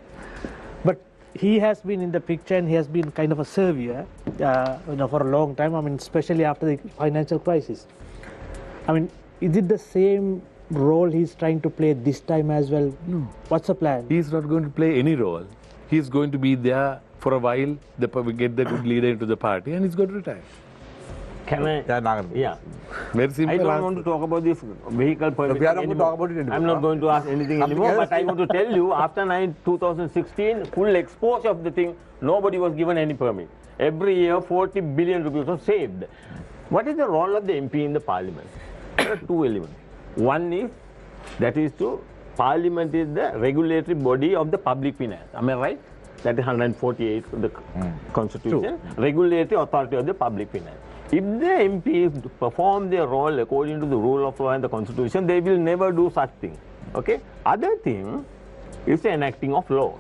But he has been in the picture, and he has been kind of a savior, for a long time. I mean, especially after the financial crisis. I mean, is it the same role he's trying to play this time as well? No. What's the plan? He's not going to play any role. He's going to be there for a while. We get the good leader into the party, and he's going to retire. Can I? Yeah, Nagananda. Yeah. Very simple. I don't answer. want to talk about this vehicle permit. we are not going to anymore. talk about it anymore. I'm not going to ask anything Something anymore, else? but I want to tell you, after 2016, full exposure of the thing, nobody was given any permit. Every year, 40 billion rupees was saved. What is the role of the MP in the parliament? There are two elements. One is, that is to, parliament is the regulatory body of the public finance. Am I right? That is 148 of the constitution. Regulatory authority of the public finance. If the MPs perform their role according to the rule of law and the constitution, they will never do such thing. Okay? Other thing is the enacting of laws.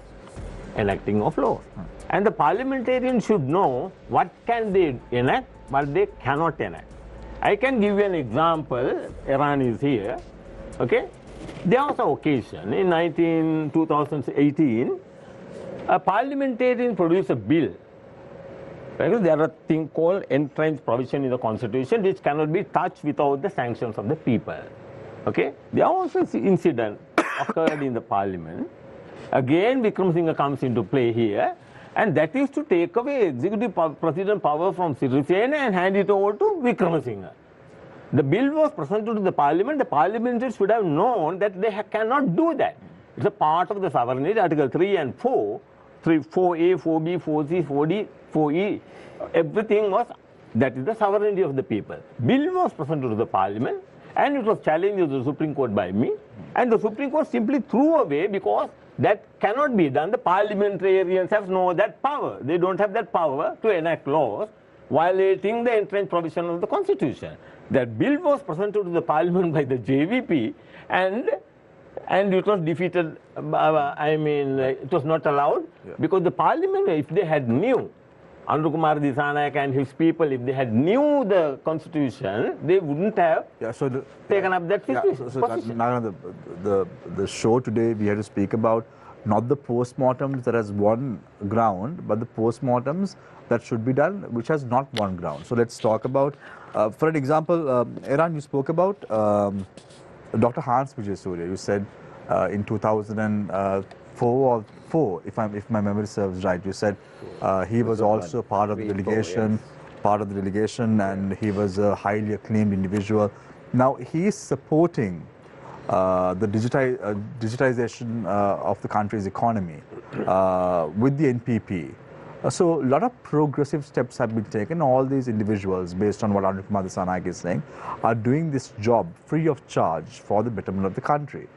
Enacting of laws. And the parliamentarians should know what can they enact, what they cannot enact. I can give you an example. Eran is here. Okay? There was an occasion in 2018, a parliamentarian produced a bill. Because there are a thing called entrenched provision in the constitution which cannot be touched without the sanctions of the people. Okay? There also incident occurred in the parliament. Again, Vikram Singh comes into play here, and that is to take away executive president power from Sirasa and hand it over to Vikram Singh. The bill was presented to the parliament. The parliamentarians should have known that they cannot do that. It's a part of the sovereignty, Article 3 and 4, 4A, 4B, 4C, 4D, 4E. Everything was, that is the sovereignty of the people. Bill was presented to the parliament, and it was challenged to the Supreme Court by me, and the Supreme Court simply threw away because that cannot be done. The parliamentarians have no that power. They don't have that power to enact laws violating the entrenched provision of the constitution. That bill was presented to the parliament by the JVP, and it was defeated. It was not allowed because the parliament, if they had knew, Anukumar Disanayak and his people, if they had knew the constitution, they wouldn't have taken up that position. Nagananda, the show today, we had to speak about not the postmortems that has won ground, but the postmortems that should be done, which has not won ground. So let's talk about, for an example, Eran, you spoke about Dr. Hans Vijay Surya. You said in 2005 four, if my memory serves right. You said he was also part of the delegation, and he was a highly acclaimed individual. Now he is supporting the digitization of the country's economy with the NPP. So a lot of progressive steps have been taken. All these individuals, based on what Eran Wickramaratne SJB is saying, are doing this job free of charge for the betterment of the country,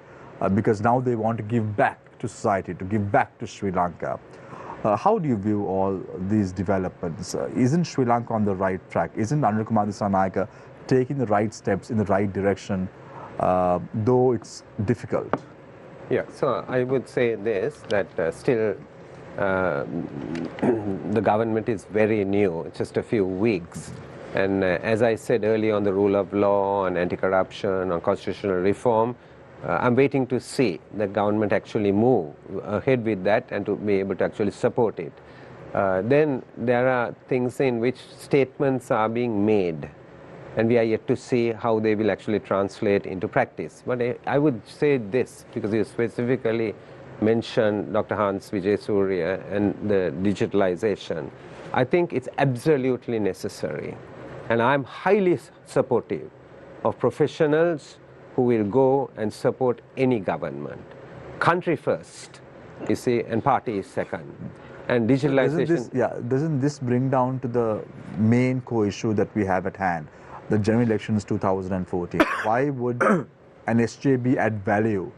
because now they want to give back to society, to give back to Sri Lanka. How do you view all these developments? Isn't Sri Lanka on the right track? Isn't Eran Wickramaratne SJB taking the right steps in the right direction, though it's difficult? Yeah, so I would say this, that still the government is very new, it's just a few weeks. And as I said earlier on the rule of law, on anti-corruption, on constitutional reform, I'm waiting to see the government actually move ahead with that and to be able to actually support it. Then there are things in which statements are being made, and we are yet to see how they will actually translate into practice. But I would say this, because you specifically mentioned Dr. Hans Vijay Surya and the digitalization. I think it's absolutely necessary. And I'm highly supportive of professionals who will go and support any government. Country first, you see, and party is second. And digitalization... Doesn't this bring down to the main core issue that we have at hand, the general elections 2014? Why would an SJB add value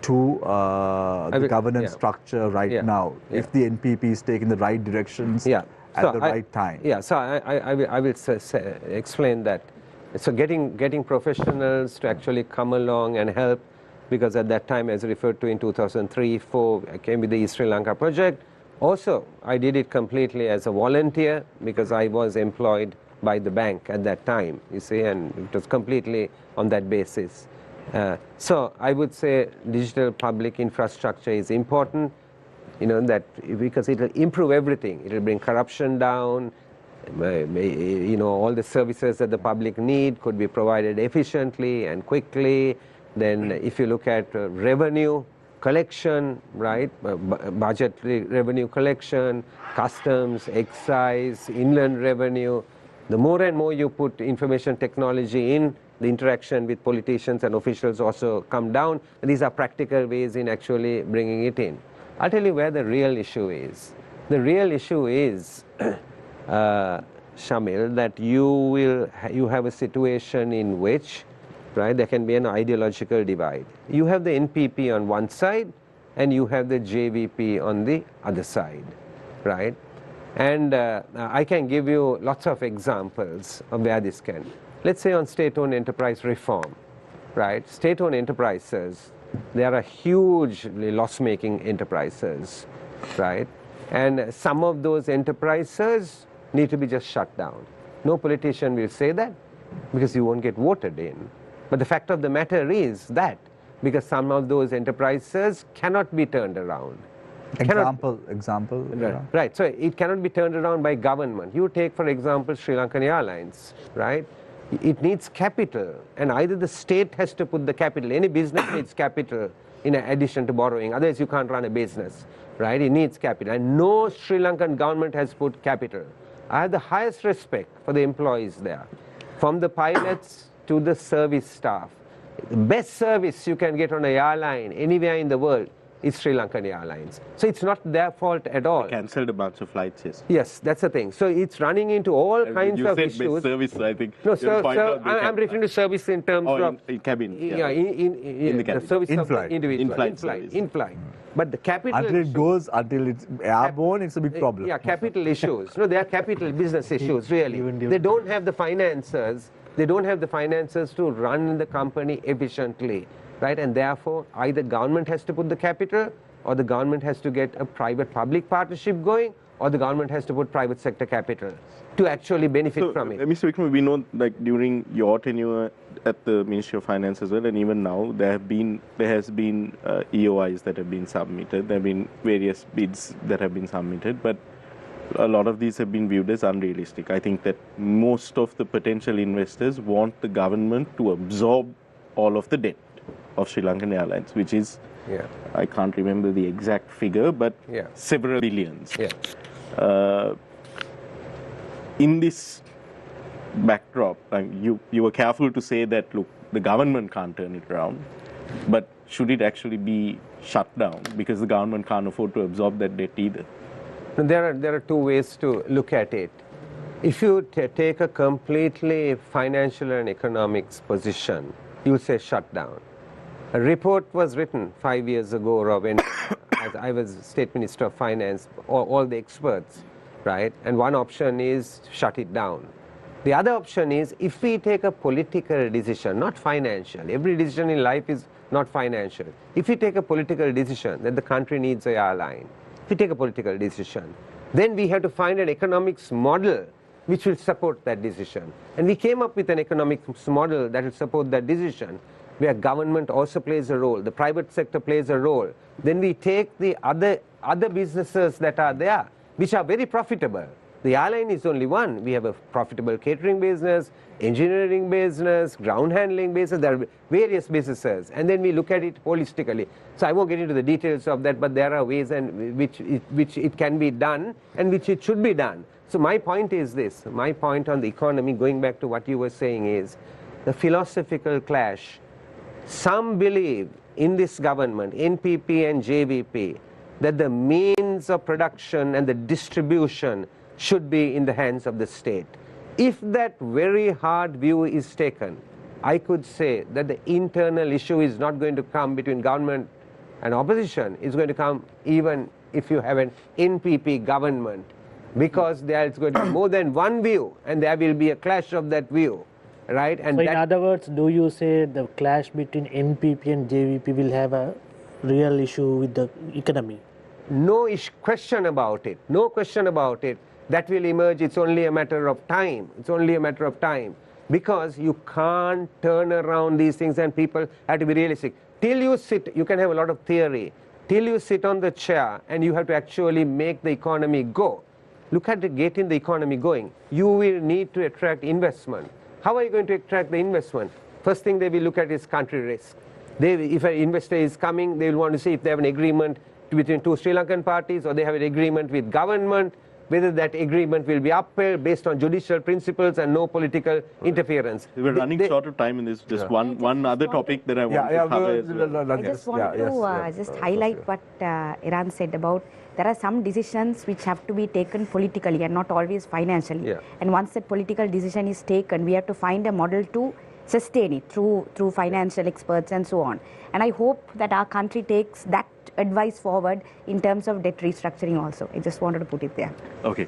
to the governance structure right now if the NPP is taking the right directions at the right time? Yeah, so I will explain that. So getting professionals to actually come along and help, because at that time, as referred to in 2003-04, I came with the East Sri Lanka project. Also, I did it completely as a volunteer because I was employed by the bank at that time, you see, and it was completely on that basis. So I would say digital public infrastructure is important, you know, that because it will improve everything. It will bring corruption down. You know, all the services that the public need could be provided efficiently and quickly. Then if you look at revenue collection, right, budgetary revenue collection, customs, excise, inland revenue, the more and more you put information technology in, the interaction with politicians and officials also come down. And these are practical ways in actually bringing it in. I'll tell you where the real issue is. The real issue is Shamil, that you have a situation in which, right, there can be an ideological divide. You have the NPP on one side and you have the JVP on the other side, right? And I can give you lots of examples of where this can. Let's say on state-owned enterprise reform, right? State-owned enterprises, they are hugely loss-making enterprises, right? And some of those enterprises need to be just shut down. No politician will say that because you won't get voted in. But the fact of the matter is that because some of those enterprises cannot be turned around. Example. Right, so it cannot be turned around by government. You take, for example, Sri Lankan Airlines, right? It needs capital, and either the state has to put the capital. Any business needs capital in addition to borrowing, otherwise you can't run a business, right? It needs capital, and no Sri Lankan government has put capital. I have the highest respect for the employees there, from the pilots to the service staff. The best service you can get on an airline anywhere in the world is Sri Lankan Airlines. So it's not their fault at all. They cancelled a bunch of flights, yes. Yes, that's the thing. So it's running into all kinds of issues. You said service, I think. No, I'm referring to service in terms of... in cabin. In the cabin. The service in of flight. The individual. In flight. But the capital... Until it's airborne, it's a big problem. Yeah, capital issues. No, they are capital business issues, really. They don't have the finances. They don't have the finances to run the company efficiently. Right, and therefore either government has to put the capital, or the government has to get a private-public partnership going, or the government has to put private sector capital to actually benefit from it. Mr. Wickramaratne, we know, like, during your tenure at the Ministry of Finance as well, and even now, there has been EOIs that have been submitted. There have been various bids that have been submitted, but a lot of these have been viewed as unrealistic. I think that most of the potential investors want the government to absorb all of the debt of Sri Lankan Airlines, which is, I can't remember the exact figure, but several billions. In this backdrop, you were careful to say that, look, the government can't turn it around, but should it actually be shut down because the government can't afford to absorb that debt either? There are two ways to look at it. If you take a completely financial and economics position, you say shut down. A report was written 5 years ago, Robin, as I was State Minister of Finance, all the experts, right? And one option is shut it down. The other option is if we take a political decision, not financial. Every decision in life is not financial. If we take a political decision that the country needs an airline, if we take a political decision, then we have to find an economics model which will support that decision. And we came up with an economics model that will support that decision, where government also plays a role, the private sector plays a role. Then we take the other businesses that are there, which are very profitable. The airline is only one. We have a profitable catering business, engineering business, ground handling business. There are various businesses. And then we look at it holistically. So I won't get into the details of that, but there are ways in which it can be done and which it should be done. So my point is this. My point on the economy, going back to what you were saying, is the philosophical clash. Some believe in this government, NPP and JVP, that the means of production and the distribution should be in the hands of the state. If that very hard view is taken, I could say that the internal issue is not going to come between government and opposition. It's going to come even if you have an NPP government, because there is going to be more than one view and there will be a clash of that view. Right? And so in other words, do you say the clash between NPP and JVP will have a real issue with the economy? No question about it. No question about it. That will emerge. It's only a matter of time. It's only a matter of time. Because you can't turn around these things and people have to be realistic. Till you sit, you can have a lot of theory. Till you sit on the chair and you have to actually make the economy go. Look at getting the economy going. You will need to attract investment. How are you going to attract the investment? First thing they will look at is country risk. If an investor is coming, they will want to see if they have an agreement between two Sri Lankan parties or they have an agreement with government, whether that agreement will be upheld based on judicial principles and no political interference. We're running short of time in this. Just one other topic that I want to cover. I just want to just highlight what Eran said about there are some decisions which have to be taken politically and not always financially. And once that political decision is taken, we have to find a model to sustain it through financial experts and so on. And I hope that our country takes that advice forward in terms of debt restructuring also. I just wanted to put it there. Okay.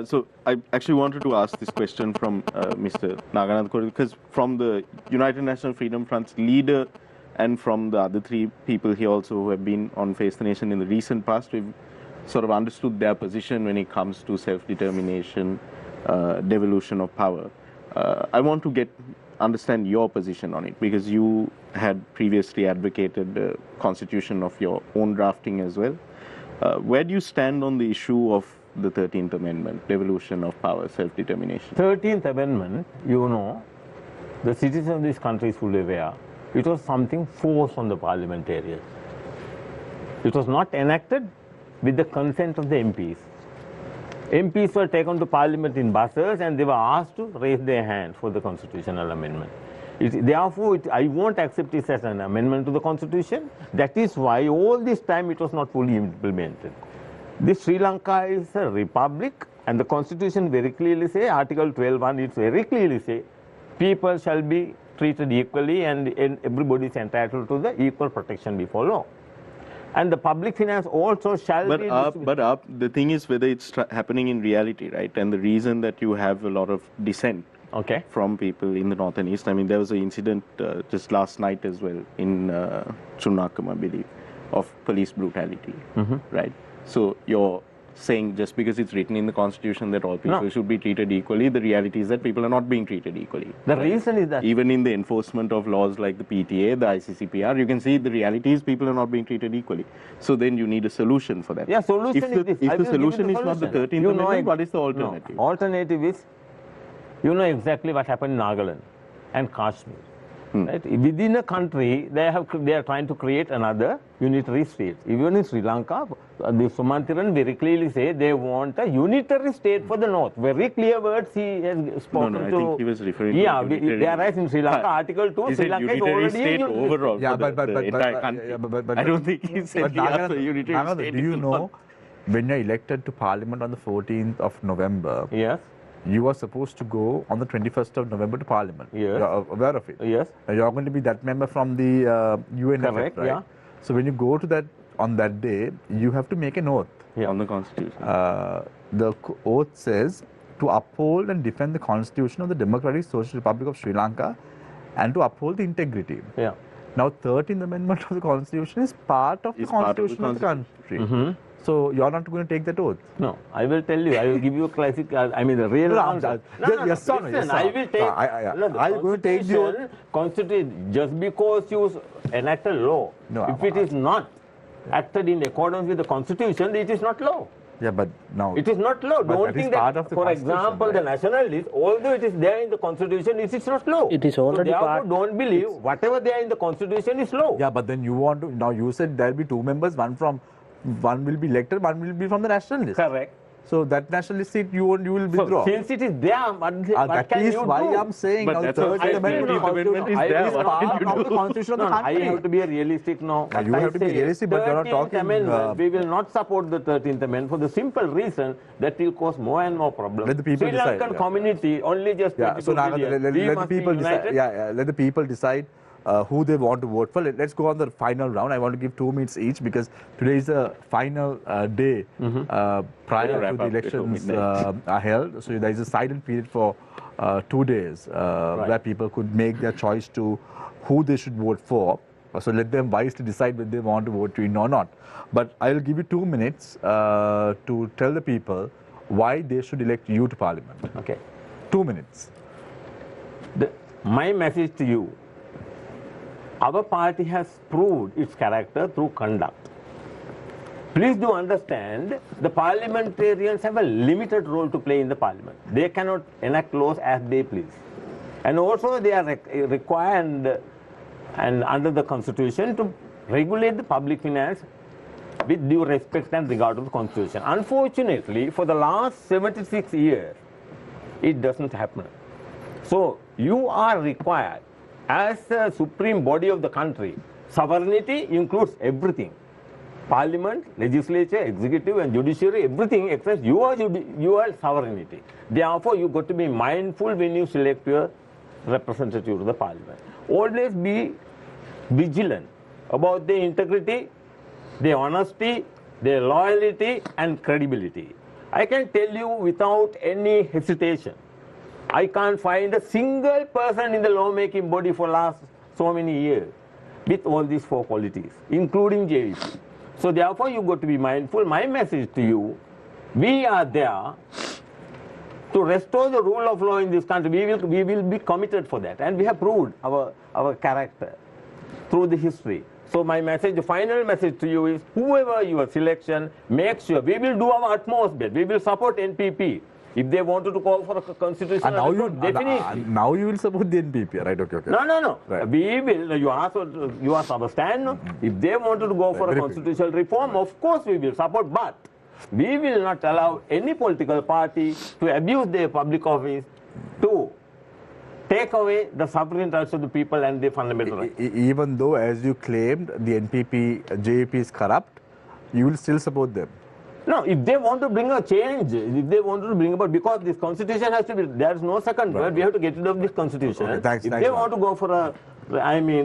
So I actually wanted to ask this question from Mr. Nagananda, because from the United National Freedom Front's leader and from the other three people here also who have been on Face the Nation in the recent past, we've sort of understood their position when it comes to self-determination, devolution of power. I want to understand your position on it, because you had previously advocated the constitution of your own drafting as well. Where do you stand on the issue of the 13th Amendment, devolution of power, self-determination? 13th Amendment, you know, the citizens of this country is fully aware, it was something forced on the parliamentarians. It was not enacted with the consent of the MPs. MPs were taken to parliament in buses and they were asked to raise their hand for the constitutional amendment. Therefore, I won't accept it as an amendment to the constitution. That is why all this time it was not fully implemented. This Sri Lanka is a republic, and the constitution very clearly say, Article 12(1), it very clearly say, people shall be treated equally and everybody is entitled to the equal protection before law. And the public finance also shall be... But the thing is whether it's happening in reality, right? And the reason that you have a lot of dissent from people in the north and east. I mean, there was an incident just last night as well in Chunakkam, I believe, of police brutality, right? So you're saying just because it's written in the constitution that all people should be treated equally, the reality is that people are not being treated equally. The reason is that... Even in the enforcement of laws like the PTA, the ICCPR, you can see the reality is people are not being treated equally. So then you need a solution for that. Yeah, solution is this. If the solution is not the 13th Amendment, what is the alternative? No. Alternative is, you know exactly what happened in Nagaland and Kashmir. Right? Within a country, they are trying to create another unitary state. Even in Sri Lanka, the Sumantiran very clearly say they want a unitary state for the north. Very clear words he has spoken to. I think he was referring to unitary. They are right in Sri Lanka. Article 2, Sri Lanka is already state overall. Yeah, but I don't think he said he has a unitary state. Do you know, when you're elected to Parliament on the 14th of November, yes, you are supposed to go on the 21st of November to Parliament. Yes. You're aware of it. Yes. You're going to be that member from the UNFF, correct, right? Yeah. So when you go to that on that day, you have to make an oath. Yeah. On the Constitution. The oath says to uphold and defend the Constitution of the Democratic Social Republic of Sri Lanka and to uphold the integrity. Yeah. Now, 13th Amendment of the Constitution is part of the Constitution of the country. Mm-hmm. So, you're not going to take that oath? No, I will tell you. I will give you a classic, the real answer. Yes or no? Listen, I will take... Are you going to take the oath? Constitution, just because you enact a law, if it is not acted in accordance with the Constitution, it is not law. Yeah, but now... It is not law. Don't think that, for example, right? the nationalists, although it is there in the Constitution, it is not law. It is already so part... Therefore, don't believe whatever there in the Constitution is law. Yeah, but then you want to... Now, you said there will be two members, one will be elected, one will be from the nationalist. Correct. So that nationalist seat you will withdraw. So since it is there, what that can is you why do? I'm saying But now that's the what 13th Amendment is there. What part can you of do? the Constitution of the country. I have to be realistic now. You have to be realistic, but you're not talking... Amendment, we will not support the 13th Amendment for the simple reason that will cause more and more problems. Let the people Sri decide. Lankan community only just... Yeah, so now let the people decide. Let the people decide who they want to vote for. Let's go on the final round. I want to give 2 minutes each because today is the final day prior to the elections are held. So there is a silent period for 2 days where people could make their choice to who they should vote for. So let them wisely decide whether they want to vote in or not. But I will give you 2 minutes to tell the people why they should elect you to Parliament. Okay. 2 minutes. My message to you, our party has proved its character through conduct. Please do understand, the parliamentarians have a limited role to play in the parliament. They cannot enact laws as they please. And also they are required and under the constitution to regulate the public finance with due respect and regard to the constitution. Unfortunately, for the last 76 years, it doesn't happen. So you are required, as the supreme body of the country, sovereignty includes everything. Parliament, legislature, executive and judiciary, everything except your sovereignty. Therefore, you got to be mindful when you select your representative to the parliament. Always be vigilant about their integrity, their honesty, their loyalty and credibility. I can tell you without any hesitation, I can't find a single person in the lawmaking body for last so many years with all these 4 qualities, including JVP. So therefore, you got to be mindful. My message to you, we are there to restore the rule of law in this country. We will be committed for that, and we have proved our character through the history. So my message, the final message to you is, whoever your selection, make sure we will do our utmost best. We will support NPP. If they wanted to call for a constitutional reform, definitely. Now you will support the NPP, right? Okay. No. Right. We will. You ask our stand. If they wanted to go for a constitutional reform, of course we will support. But we will not allow any political party to abuse their public office to take away the sovereign rights of the people and their fundamental rights. Even though, as you claimed, the NPP, JVP is corrupt, you will still support them. No, if they want to bring a change, if they want to bring about, because this constitution has to be, there is no second word, we have to get rid of this constitution. Okay, thanks, if they want to go for a,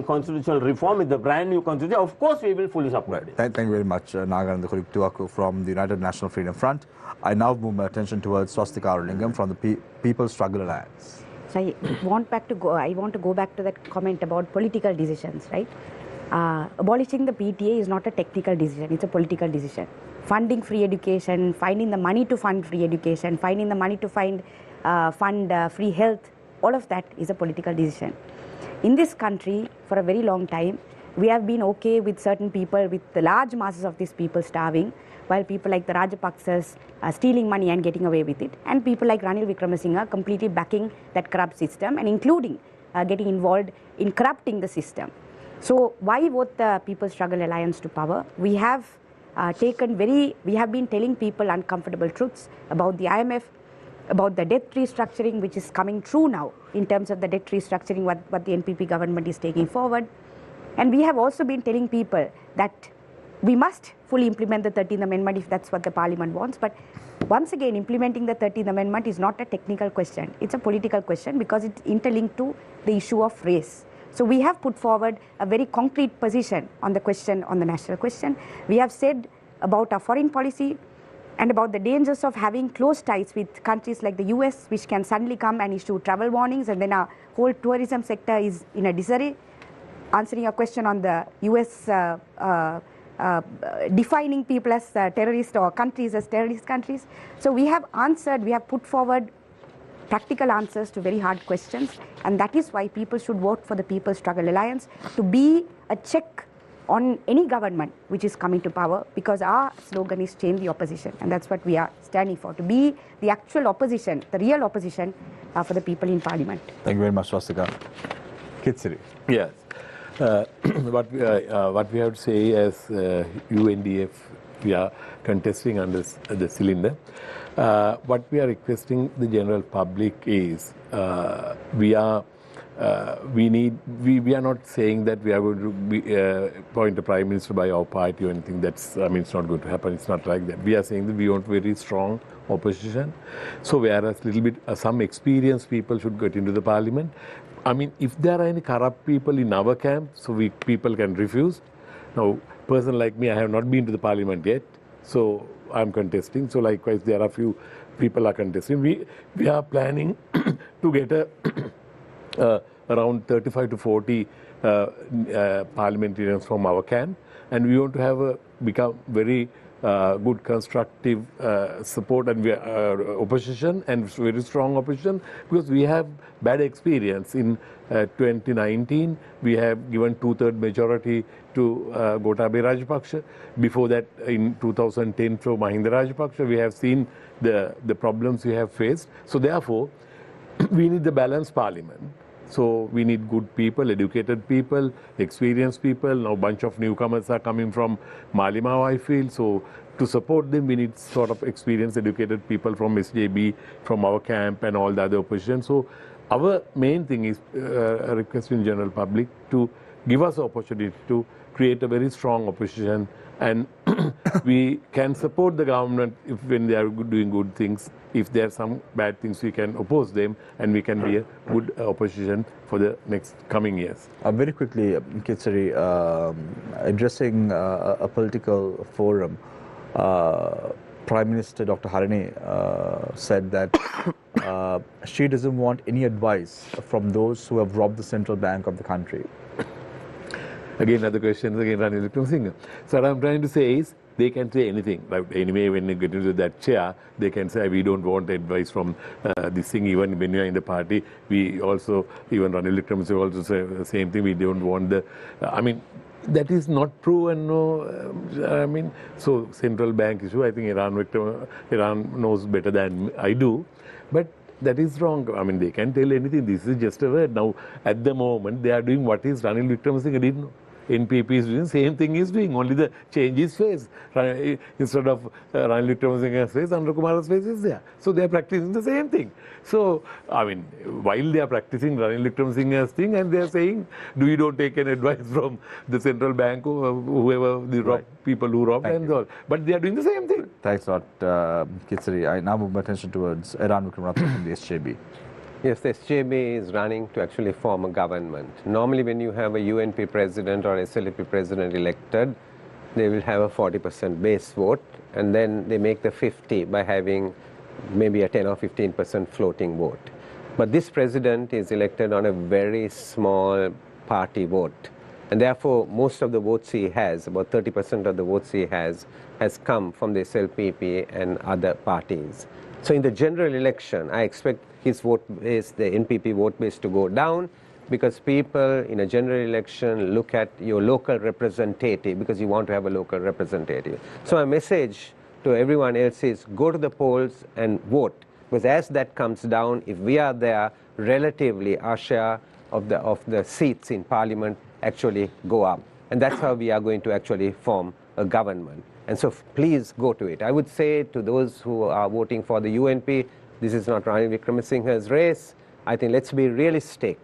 constitutional reform with the brand new constitution, of course we will fully support it. Thank you very much, Nagananda Kodithuwakku from the United National Freedom Front. I now move my attention towards Swasthika Arulingam from the People's Struggle Alliance. So I want to go back to that comment about political decisions, right? Abolishing the PTA is not a technical decision, it's a political decision. Funding free education, finding the money to fund free education, finding the money to fund free health, all of that is a political decision. In this country, for a very long time, we have been okay with certain people, with the large masses of these people starving, while people like the Rajapaksas are stealing money and getting away with it, and people like Eran Wickramaratne completely backing that corrupt system and including getting involved in corrupting the system. So why vote the People's Struggle Alliance to power? We have we have been telling people uncomfortable truths about the IMF, about the debt restructuring, which is coming true now in terms of the debt restructuring, what the NPP government is taking forward. And we have also been telling people that we must fully implement the 13th Amendment if that's what the Parliament wants. But once again, implementing the 13th Amendment is not a technical question. It's a political question because it's interlinked to the issue of race. So we have put forward a very concrete position on the question, on the national question. We have said about our foreign policy and about the dangers of having close ties with countries like the US, which can suddenly come and issue travel warnings, and then our whole tourism sector is in a disarray. Answering your question on the US defining people as terrorists or countries as terrorist countries. So we have answered, we have put forward practical answers to very hard questions, and that is why people should vote for the People's Struggle Alliance to be a check on any government which is coming to power, because our slogan is change the opposition, and that's what we are standing for, to be the actual opposition, the real opposition for the people in Parliament. Thank you very much, Swasthika. Kithsiri. Yes. What we have to say as UNDF, we are contesting under the cylinder. What we are requesting the general public is we are not saying that we are going to be, appoint a prime minister by our party or anything. That's, I mean, it's not going to happen. It's not like that. We are saying that we want very strong opposition. So whereas little bit some experienced people should get into the parliament. I mean, if there are any corrupt people in our camp, so people can refuse. Now, person like me, I have not been to the parliament yet, so I'm contesting. So likewise, there are few people are contesting. We are planning to get around 35 to 40 parliamentarians from our camp, and we want to have become very good constructive support and opposition, and very strong opposition, because we have bad experience. In 2019 we have given 2/3 majority to Gotabaya Rajapaksa. Before that, in 2010 for Mahinda Rajapaksa, we have seen the problems we have faced. So therefore we need the balanced parliament. So we need good people, educated people, experienced people. Now a bunch of newcomers are coming from Malimau, I feel. So to support them, we need sort of experienced, educated people from SJB, from our camp and all the other opposition. So our main thing is requesting general public to give us the opportunity to create a very strong opposition, and we can support the government when they are doing good things. If there are some bad things, we can oppose them, and we can be a good opposition for the next coming years. Very quickly, Kithsiri, addressing a political forum, Prime Minister Dr. Harini said that she doesn't want any advice from those who have robbed the central bank of the country. Again, other questions, again, Ranil Wickramaratne. So what I'm trying to say is, they can say anything. Like anyway, when you get into that chair, they can say, we don't want advice from this thing. Even when you are in the party, we also, even Ranil Wickramaratne also say the same thing. We don't want the, I mean, that is not true, and no, I mean, so central bank issue, I think Eran knows better than I do, but that is wrong. I mean, they can tell anything. This is just a word. Now, at the moment, they are doing what is Ranil Wickramaratne didn't know. NPP is doing, same thing is doing, only the change is face. Instead of Ranil Wickramaratne's face, Andhra Kumar's face is there. So they are practicing the same thing. So, I mean, while they are practicing Ranil Wickramaratne's thing, and they are saying, we don't take any advice from the central bank or whoever the people who robbed and all. But they are doing the same thing. Thanks a lot, Kithsiri. I now move my attention towards Eran Wickramaratne from the SJB. Yes, the SJB is running to actually form a government. Normally when you have a UNP president or SLP president elected, they will have a 40% base vote, and then they make the 50 by having maybe a 10 or 15% floating vote. But this president is elected on a very small party vote, and therefore most of the votes he has, about 30% of the votes he has come from the SLPP and other parties. So in the general election, I expect his vote base, the NPP vote base, to go down, because people in a general election look at your local representative, because you want to have a local representative. So my message to everyone else is, go to the polls and vote, because as that comes down, if we are there, relatively our share of the seats in parliament actually go up. And that's how we are going to actually form a government. And so please go to it. I would say to those who are voting for the UNP, this is not Eran Wickramaratne's race. I think let's be realistic.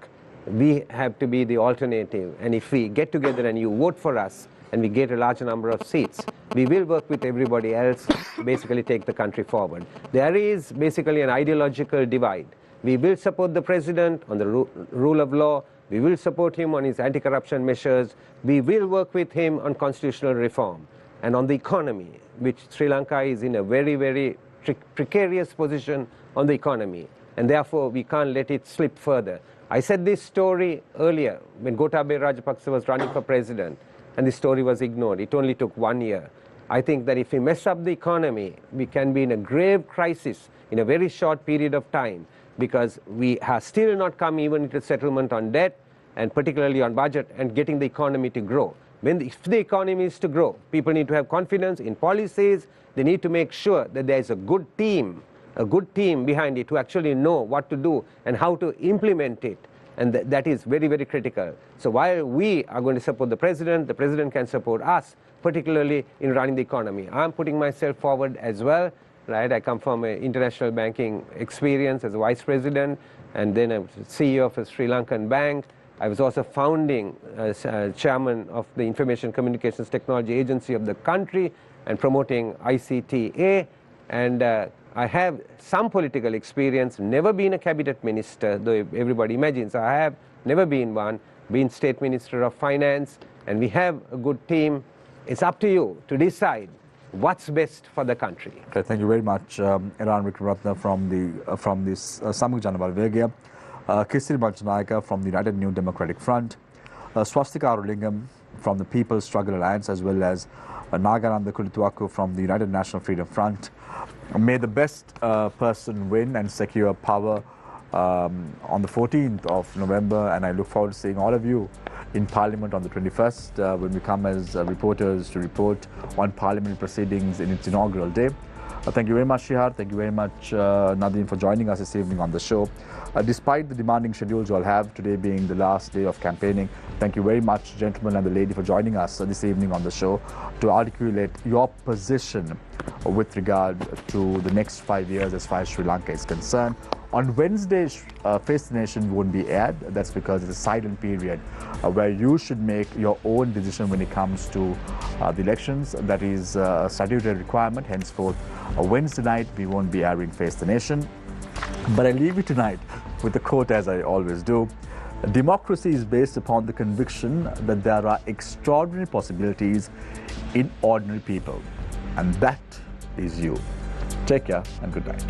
We have to be the alternative. And if we get together and you vote for us and we get a large number of seats, we will work with everybody else, basically take the country forward. There is basically an ideological divide. We will support the president on the rule of law. We will support him on his anti-corruption measures. We will work with him on constitutional reform and on the economy, which Sri Lanka is in a very, very precarious position on the economy. And therefore, we can't let it slip further. I said this story earlier when Gotabaya Rajapaksa was running for president, and the story was ignored. It only took 1 year. I think that if we mess up the economy, we can be in a grave crisis in a very short period of time, because we have still not come even to settlement on debt, and particularly on budget, and getting the economy to grow. If the economy is to grow, people need to have confidence in policies. They need to make sure that there is a good team behind it to actually know what to do and how to implement it. And that is very, very critical. So while we are going to support the president can support us, particularly in running the economy. I'm putting myself forward as well. Right? I come from an international banking experience as a vice president, and then I was CEO of a Sri Lankan bank. I was also founding chairman of the Information Communications Technology Agency of the country and promoting ICTA. And I have some political experience, never been a cabinet minister, though everybody imagines I have never been one, been state minister of finance, and we have a good team. It's up to you to decide what's best for the country. Okay, thank you very much, Eran Wickramaratne from this Samuk Janabal Vegya, Kithsiri Manchanayake from the United New Democratic Front, Swasthika Arulingam from the People's Struggle Alliance, as well as Nagananda Kodithuwakku from the United National Freedom Front. May the best person win and secure power on the 14th of November, and I look forward to seeing all of you in Parliament on the 21st when we come as reporters to report on parliamentary proceedings in its inaugural day. Thank you very much, Shihar. Thank you very much, Nadine, for joining us this evening on the show. Despite the demanding schedules you all have, today being the last day of campaigning, thank you very much, gentlemen and the lady, for joining us this evening on the show to articulate your position with regard to the next 5 years as far as Sri Lanka is concerned. On Wednesday, Face the Nation won't be aired. That's because it's a silent period where you should make your own decision when it comes to the elections. That is a statutory requirement. Henceforth, Wednesday night, we won't be airing Face the Nation. But I leave you tonight with a quote, as I always do. Democracy is based upon the conviction that there are extraordinary possibilities in ordinary people. And that is you. Take care and good night.